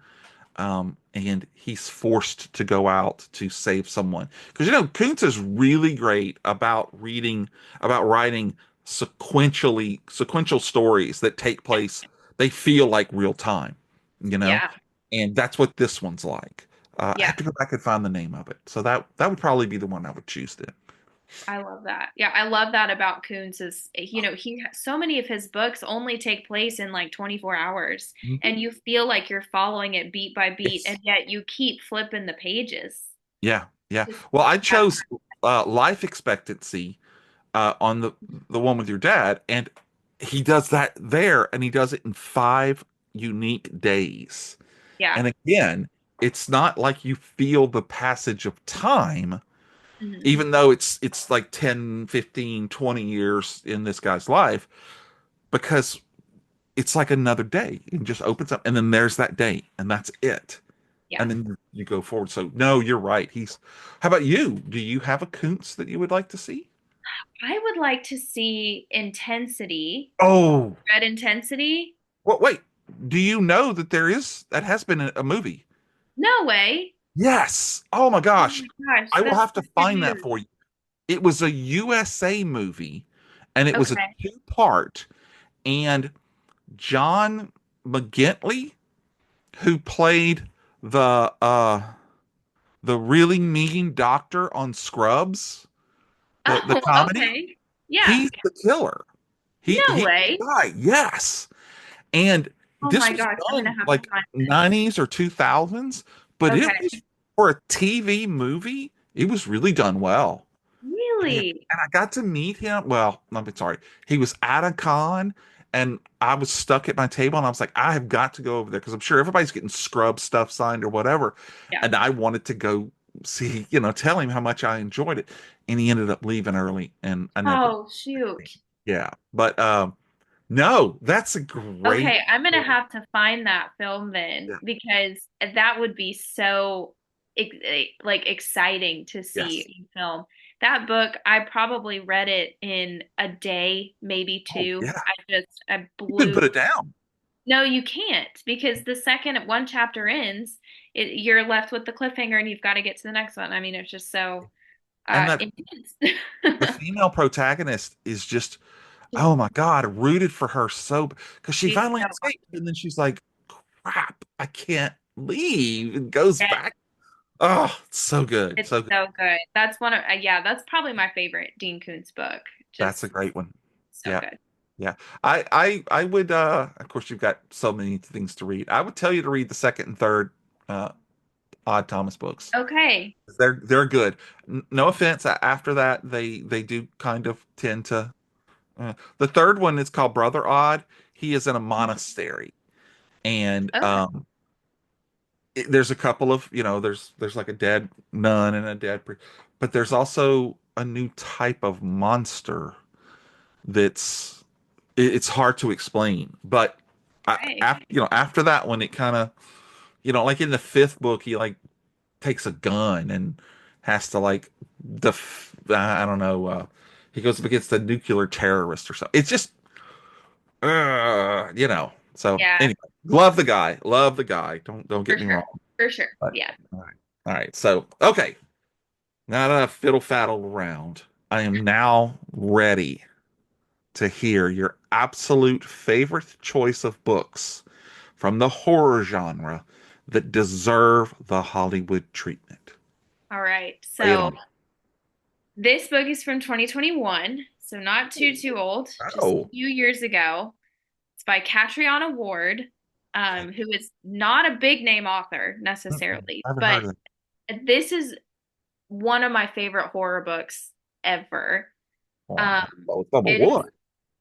And he's forced to go out to save someone. Because Kuntz is really great about writing sequential stories that take place. They feel like real time, you know, Yeah. and that's what this one's like. I Yeah. have to go back and find the name of it. So that would probably be the one I would choose then. I love that. Yeah, I love that about Kuntz is, so many of his books only take place in like 24 hours Mhm. and you feel like you're following it beat by beat Yes. and yet you keep flipping the pages. Yeah, yeah. Just Well, I that. chose life expectancy on the one with your dad, and he does that there, and he does it in 5 unique days. Yeah. And again, it's not like you feel the passage of time, Mhm. even though it's like 10, 15, 20 years in this guy's life, because it's like another day. It just opens up, and then there's that day, and that's it. Yeah. And then you go forward. So no, you're right. How about you? Do you have a Kuntz that you would like to see? I would like to see Intensity, Oh, Red Intensity. well, wait. Do you know that that has been a movie? No way. Yes. Oh my Oh gosh. my gosh, I will that's have to such good find that news. for you. It was a USA movie, and it was a Okay. two-part. And John McGintley, who played the uh the really mean doctor on Scrubs, the Oh, comedy, okay. Yeah. he's the killer. No He's the way. guy. Yes. And Oh this my was gosh, I'm gonna done have to like find this. 90s or 2000s, but it Okay. was for a TV movie. It was really done well. Really? And I got to meet him. Well, I'm sorry. He was at a con, and I was stuck at my table, and I was like, I have got to go over there because I'm sure everybody's getting scrub stuff signed or whatever. Yeah. And I wanted to go see, tell him how much I enjoyed it. And he ended up leaving early, and I never, Oh, shoot. yeah. But no, that's a great Okay, I'm gonna story. have to find that film then Yeah. because that would be so like exciting to see Yes. in film. That book, I probably read it in a day, maybe Oh, two. yeah. I You couldn't put blew. it down. No, you can't because the second one chapter ends, you're left with the cliffhanger and you've got to get to the next one. I mean, it's just so And that intense. the female protagonist is just, Just, oh my God, I rooted for her so because she she's finally so escaped, and then she's like, crap, I can't leave, and goes awesome. back. Oh, it's so good, It's so good. so good. That's one of, yeah, that's probably my favorite Dean Koontz book. That's a Just great one. so Yeah, good. yeah. I would of course you've got so many things to read. I would tell you to read the second and third uh Odd Thomas books. Okay. They're good. No offense. After that, they do kind of tend to. The third one is called Brother Odd. He is in a Mhm. monastery, and Okay. there's a couple of there's like a dead nun and a dead priest, but there's also a new type of monster that's it's hard to explain. But Okay. after that one, it kind of like in the fifth book, he like takes a gun and has to like I don't know. He goes up against a nuclear terrorist or something. It's just you know. So Yeah, anyway, love the guy. Love the guy. Don't for get me sure. wrong. For sure. But, Yeah. all right. All right. So, okay. Not enough fiddle faddle around. I am now ready to hear your absolute favorite choice of books from the horror genre that deserve the Hollywood treatment. All right. Lay it So on. this book is from 2021, so not too old, just a Oh, few years ago. It's by Catriona Ward, okay. who is not a big name author Mm-mm. necessarily, I haven't but heard of it. this is one of my favorite horror books ever. Wow. Um, Oh, it's number it is, one.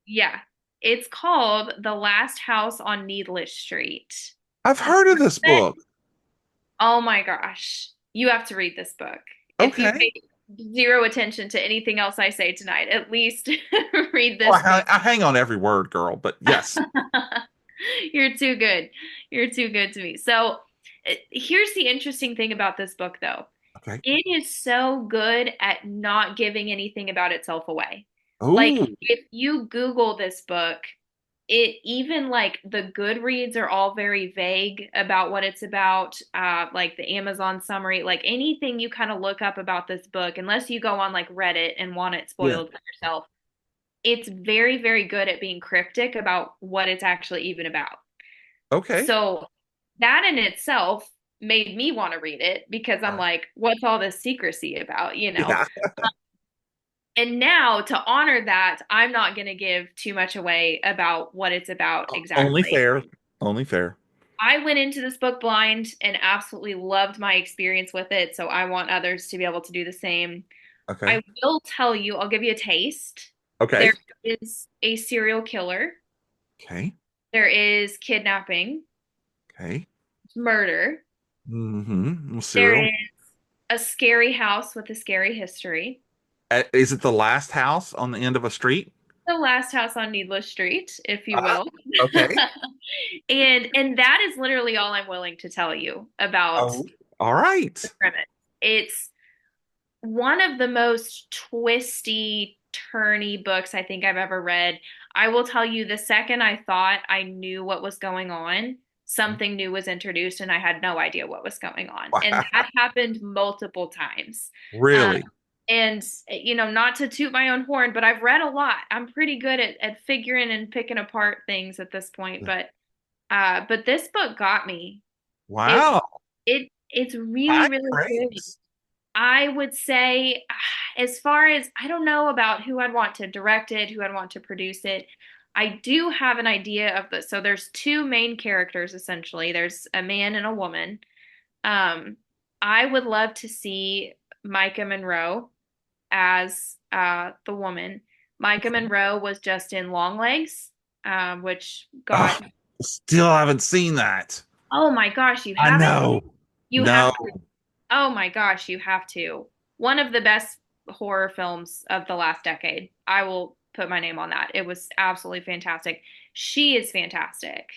yeah, it's called The Last House on Needless Street. I've Have you heard of heard this of it? book. Oh my gosh. You have to read this book. If you Okay. pay zero attention to anything else I say tonight, at least read Oh, this book. I hang on every word, girl, but yes. You're too good. You're too good to me. So, here's the interesting thing about this book, though. Okay. It is so good at not giving anything about itself away. Like, Oh, if you Google this book, it even like the Goodreads are all very vague about what it's about. Like the Amazon summary, like anything you kind of look up about this book, unless you go on like Reddit and want it yeah. spoiled for yourself, it's very, very good at being cryptic about what it's actually even about. Okay. So that in itself made me want to read it because I'm like, what's all this secrecy about, you know? Yeah. And now to honor that, I'm not going to give too much away about what it's about Only exactly. fair. Only fair. I went into this book blind and absolutely loved my experience with it, so I want others to be able to do the same. Okay. I will tell you, I'll give you a taste. Okay. There is a serial killer, Okay. there is kidnapping, Okay. murder, Mm-hmm. there Serial. is a scary house with a scary history. Is it the last house on the end of a street? The last house on Needless Street, if you Uh, will. okay. And that is literally all I'm willing to tell you about Oh, all right. the premise. It's one of the most twisty, turny books I think I've ever read. I will tell you, the second I thought I knew what was going on, something new was introduced and I had no idea what was going on. And Wow. that happened multiple times. Um, Really? and, not to toot my own horn, but I've read a lot. I'm pretty good at figuring and picking apart things at this point. But this book got me. It, Wow. it's really, High really good. praise. I would say, as far as I don't know about who I'd want to direct it, who I'd want to produce it. I do have an idea of the, so there's two main characters essentially. There's a man and a woman. Um, I would love to see Micah Monroe as the woman. Micah Monroe was just in Longlegs, which Oh, got, still haven't seen that. oh my gosh, you I haven't? know. You have No. to. Oh my gosh, you have to. One of the best horror films of the last decade. I will put my name on that. It was absolutely fantastic. She is fantastic.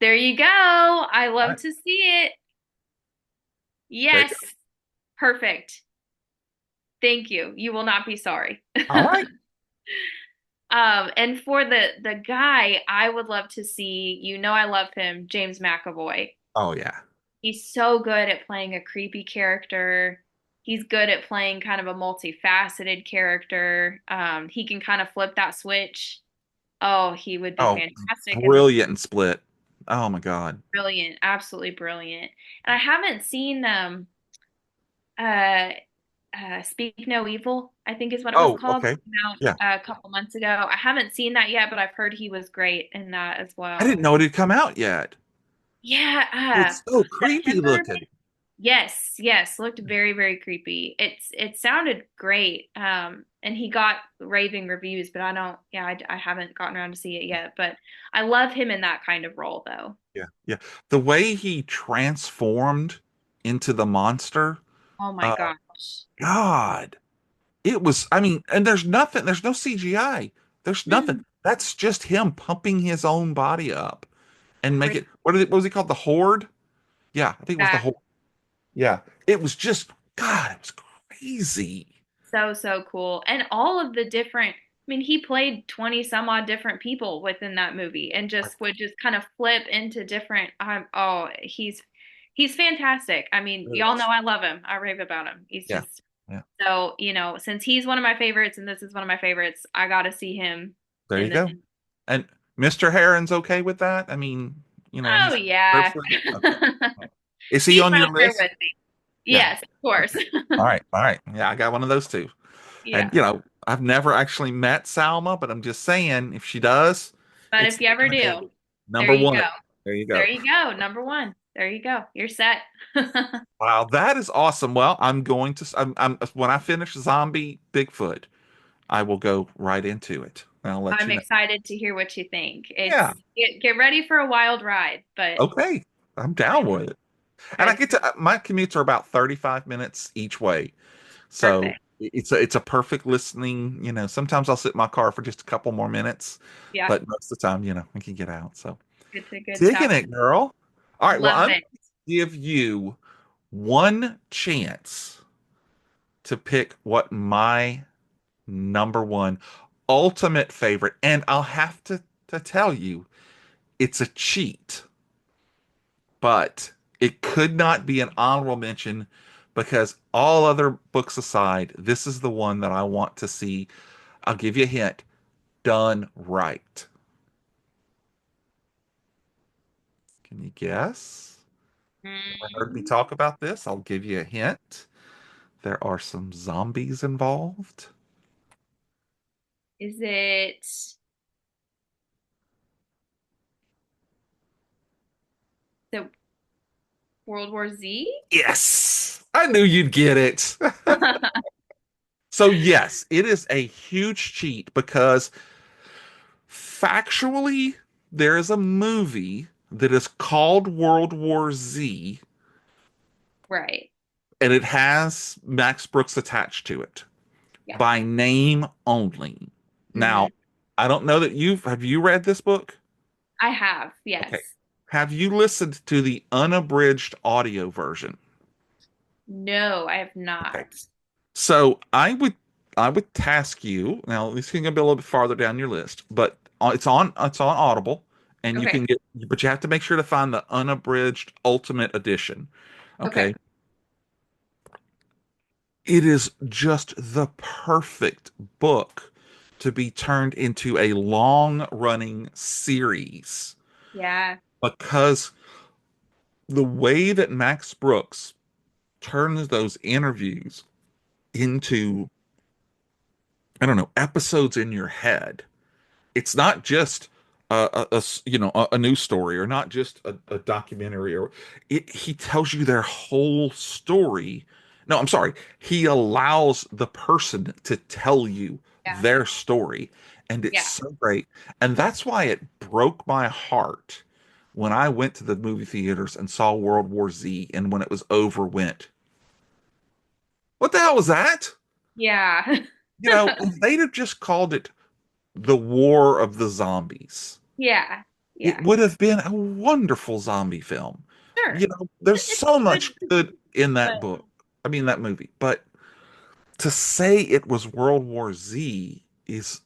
There you go. I All love right. to see it. There you Yes. Perfect. Thank you. You will not be sorry. go. All right. And for the guy, I would love to see, I love him, James McAvoy. Oh yeah. He's so good at playing a creepy character. He's good at playing kind of a multifaceted character. He can kind of flip that switch. Oh, he would be Oh, fantastic in this. brilliant split. Oh my God. Brilliant, absolutely brilliant. And I haven't seen uh Speak No Evil, I think is what it was Oh, called. okay. Came Yeah. out a couple months ago. I haven't seen that yet, but I've heard he was great in that as I didn't well. know it had come out yet. Yeah, It's so creepy September. looking. Yes, yes, looked very, very creepy. It sounded great. And he got raving reviews, but I don't, yeah, I haven't gotten around to see it yet. But I love him in that kind of role, though. Yeah. Yeah. The way he transformed into the monster, Oh my uh, gosh. God, it was, I mean, and there's no CGI. There's nothing. Mm, That's just him pumping his own body up and make crazy. it, what was he called? The Horde? Yeah, I think it was the Horde. Yeah. It was just, God, it was crazy. So, so cool. And all of the different mean, he played 20 some odd different people within that movie and just would just kind of flip into different oh, he's fantastic. I mean, y'all know I love him. I rave about him. He's Yeah. just Yeah. so, since he's one of my favorites and this is one of my favorites, I got to see him There in you this. go. And Mr. Heron's okay with that? I mean, Oh he's yeah. perfectly okay. Is he He's on right your there list? with me. Yeah. Yes, of course. Okay. All right. All right. Yeah, I got one of those too. And Yeah. I've never actually met Salma, but I'm just saying if she does, But it's if you ever gonna do, be there number you go. one. There you There go. you go. Number one. There you go. You're set. Wow, that is awesome. Well, I'm going to I'm when I finish Zombie Bigfoot, I will go right into it. I'll let I'm you know. excited to hear what you think. Yeah. Get ready for a wild ride, but Okay. I'm down with it. And I but get to my commutes are about 35 minutes each way. So perfect. it's a perfect listening, sometimes I'll sit in my car for just a couple more minutes, Yeah, but most of the time, I can get out. So it's a good digging chat. it, girl. All right, well, Love I'm going it. to give you one chance to pick what my number one ultimate favorite, and I'll have to tell you, it's a cheat, but it could not be an honorable mention because all other books aside, this is the one that I want to see. I'll give you a hint, done right. Can you guess? Never heard me Mm, talk about this. I'll give you a hint. There are some zombies involved. is it the World War Z? Yes, I knew you'd get it. So, yes, it is a huge cheat because factually, there is a movie that is called World War Z, Right. and it has Max Brooks attached to it Yeah. by name only. Hmm. Now, I don't know that have you read this book? I have. Okay. Yes. Have you listened to the unabridged audio version? No, I have Okay. not. So I would task you now. This can go a little bit farther down your list, but it's on Audible, and you Okay. can but you have to make sure to find the unabridged Ultimate Edition. Okay. Okay, it is just the perfect book to be turned into a long-running series Yeah. because the way that Max Brooks turns those interviews into, I don't know, episodes in your head. It's not just a news story or not just a documentary or he tells you their whole story. No, I'm sorry. He allows the person to tell you Yeah. their story, and it's Yeah. so great. And that's why it broke my heart when I went to the movie theaters and saw World War Z, and when it was over, went, "What the hell was that?" Yeah. If they'd have just called it the War of the Zombies, Yeah. it Yeah. would have been a wonderful zombie film. Sure. There's It's so good, much good in but that book. I mean, that movie. But to say it was World War Z is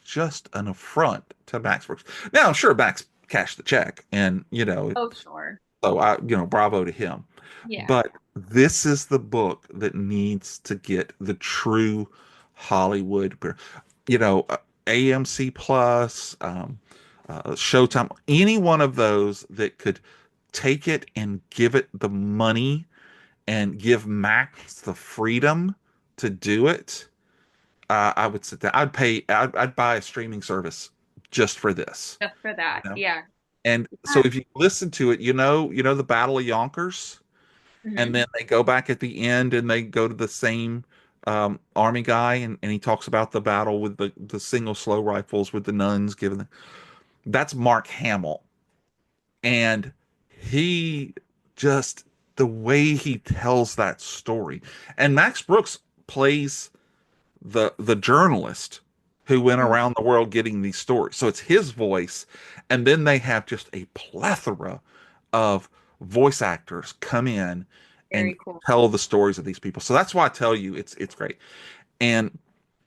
just an affront to Max Brooks. Now, I'm sure Max cashed the check, and oh, sure. so bravo to him. Yeah. But this is the book that needs to get the true Hollywood, you know, uh, AMC Plus, Showtime, any one of those that could take it and give it the money and give Max the freedom to do it. I would sit there. I'd buy a streaming service just for this, Just for you that. know. Yeah. And so Yeah. if you listen to it, you know the Battle of Yonkers, and Hmm. then they go back at the end and they go to the same army guy, and he talks about the battle with the single slow rifles with the nuns giving them. That's Mark Hamill, and he just the way he tells that story, and Max Brooks plays the journalist who went around the world getting these stories. So it's his voice, and then they have just a plethora of voice actors come in and Very cool. tell the stories of these people. So that's why I tell you it's great. And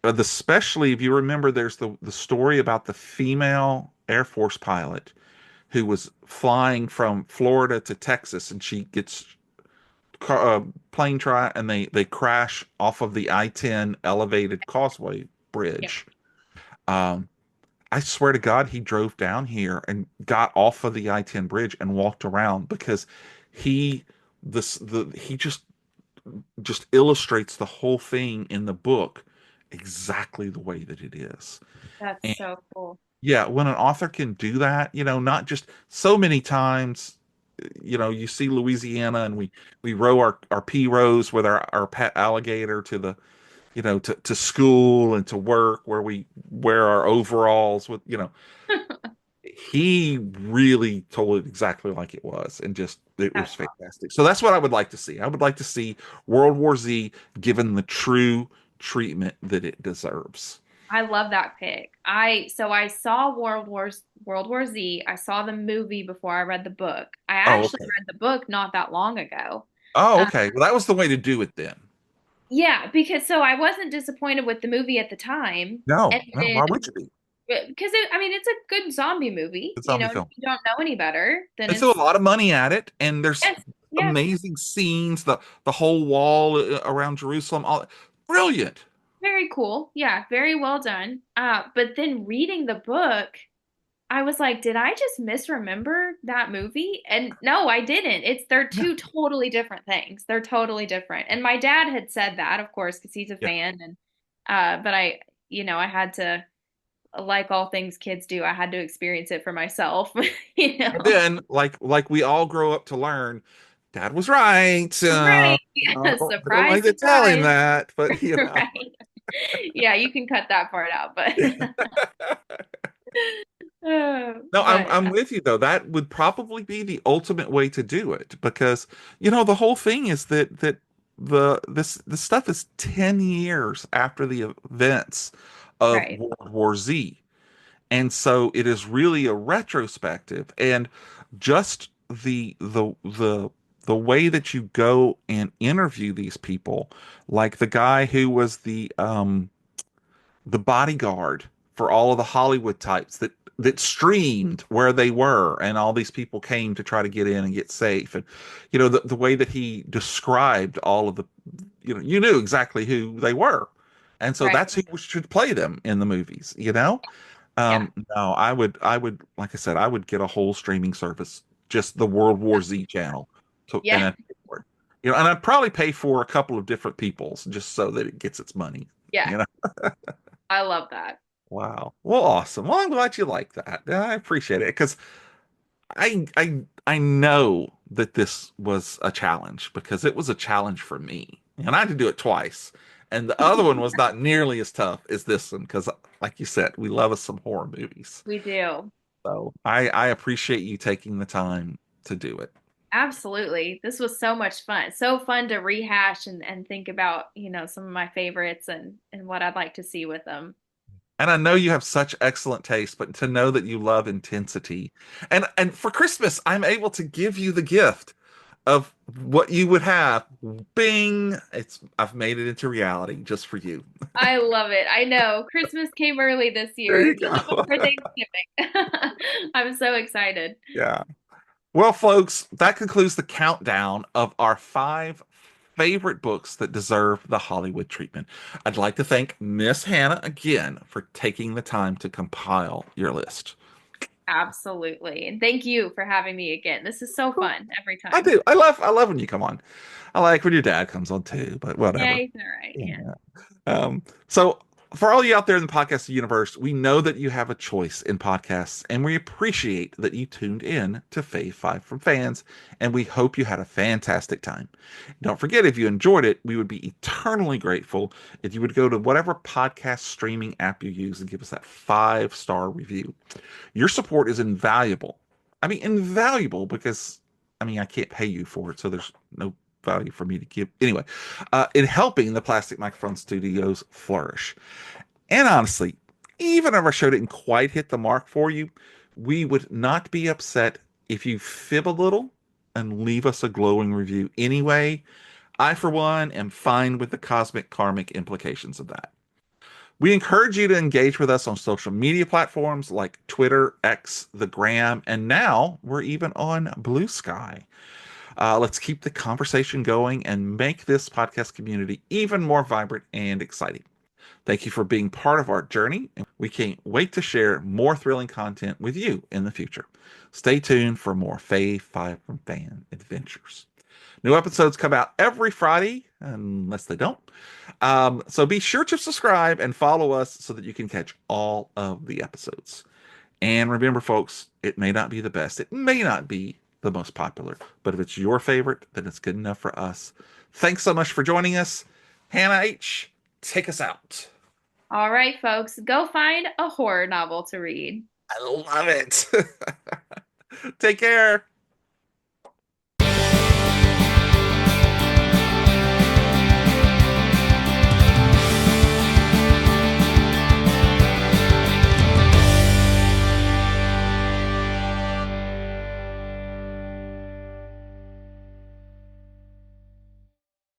especially if you remember, there's the story about the female Air Force pilot who was flying from Florida to Texas, and she gets plane try, and they crash off of the I-10 elevated causeway Yeah, bridge. Um, I swear to God, he drove down here and got off of the I-10 bridge and walked around because he he just illustrates the whole thing in the book exactly the way that it is. that's And so cool. yeah, when an author can do that, not just so many times, you see Louisiana and we row our P rows with our pet alligator to the, to school and to work where we wear our overalls with, he really told it exactly like it was, and just it was That's awesome. fantastic. So that's what I would like to see. I would like to see World War Z given the true treatment that it deserves. I love that pick. I saw World War Z. I saw the movie before I read the book. I Oh, actually okay. read the book not that long ago. Oh, Uh, okay. Well, that was the way to do it then. yeah, because I wasn't disappointed with the movie at the time, and No, no. then Why would you be? because I mean it's a good zombie movie. It's a zombie If film. you don't know any better, then They threw a it's lot of money at it, and there's yes, yeah, amazing scenes. The whole wall around Jerusalem, all brilliant. very cool. Yeah, very well done. But then reading the book. I was like, did I just misremember that movie? And no, I didn't. They're Yeah, two totally different things. They're totally different. And my dad had said that, of course, because he's a yeah. fan. And but I had to, like all things kids do, I had to experience it for myself, you And know. then, like we all grow up to learn, Dad was right. Right. I Yeah. don't Surprise, like to tell him surprise. that, but Right. Yeah, you can cut that part out, but No, I'm but I'm with you though. That would probably be the ultimate way to do it because the whole thing is that this stuff is 10 years after the events of right, World War Z. And so it is really a retrospective, and just the way that you go and interview these people, like the guy who was the bodyguard for all of the Hollywood types that streamed where they were, and all these people came to try to get in and get safe. And the way that he described all of the, you knew exactly who they were, and so right. that's who should play them in the movies. Yeah. No, I would, like I said, I would get a whole streaming service, just the World War Z channel, and Yeah. I'd pay for it. And I'd probably pay for a couple of different people's just so that it gets its money. Yeah. You know. I love that. Wow. Well, awesome. Well, I'm glad you like that. I appreciate it because I know that this was a challenge because it was a challenge for me, and I had to do it twice. And the other one was not nearly as tough as this one because, like you said, we love us some horror movies. We do. So I appreciate you taking the time to do it. Absolutely. This was so much fun. So fun to rehash and think about, some of my favorites and what I'd like to see with them. And I know you have such excellent taste, but to know that you love intensity. And for Christmas, I'm able to give you the gift of what you would have. Bing! I've made it into reality just for you. I love it. I know. Christmas came early this There year, you just go. before Thanksgiving. I'm so excited. Yeah. Well, folks, that concludes the countdown of our 5 favorite books that deserve the Hollywood treatment. I'd like to thank Miss Hannah again for taking the time to compile your list. Absolutely. And thank you for having me again. This is so Cool. fun every I time. do. I love when you come on. I like when your dad comes on too, but Yeah, whatever. he's all right. Yeah. Yeah. So for all you out there in the podcast universe, we know that you have a choice in podcasts, and we appreciate that you tuned in to Fave 5 from Fans, and we hope you had a fantastic time. Don't forget, if you enjoyed it, we would be eternally grateful if you would go to whatever podcast streaming app you use and give us that 5-star review. Your support is invaluable. I mean, invaluable because, I can't pay you for it, so there's no value for me to give. Anyway, in helping the Plastic Microphone Studios flourish. And honestly, even if our show didn't quite hit the mark for you, we would not be upset if you fib a little and leave us a glowing review anyway. I, for one, am fine with the cosmic karmic implications of that. We encourage you to engage with us on social media platforms like Twitter, X, the Gram, and now we're even on Blue Sky. Let's keep the conversation going and make this podcast community even more vibrant and exciting. Thank you for being part of our journey. We can't wait to share more thrilling content with you in the future. Stay tuned for more Fave 5 from Fan adventures. New episodes come out every Friday, unless they don't. So be sure to subscribe and follow us so that you can catch all of the episodes. And remember, folks, it may not be the best, it may not be the most popular, but if it's your favorite, then it's good enough for us. Thanks so much for joining us. Hannah H., take us out. All right, folks, go find a horror novel to read. I love it. Take care.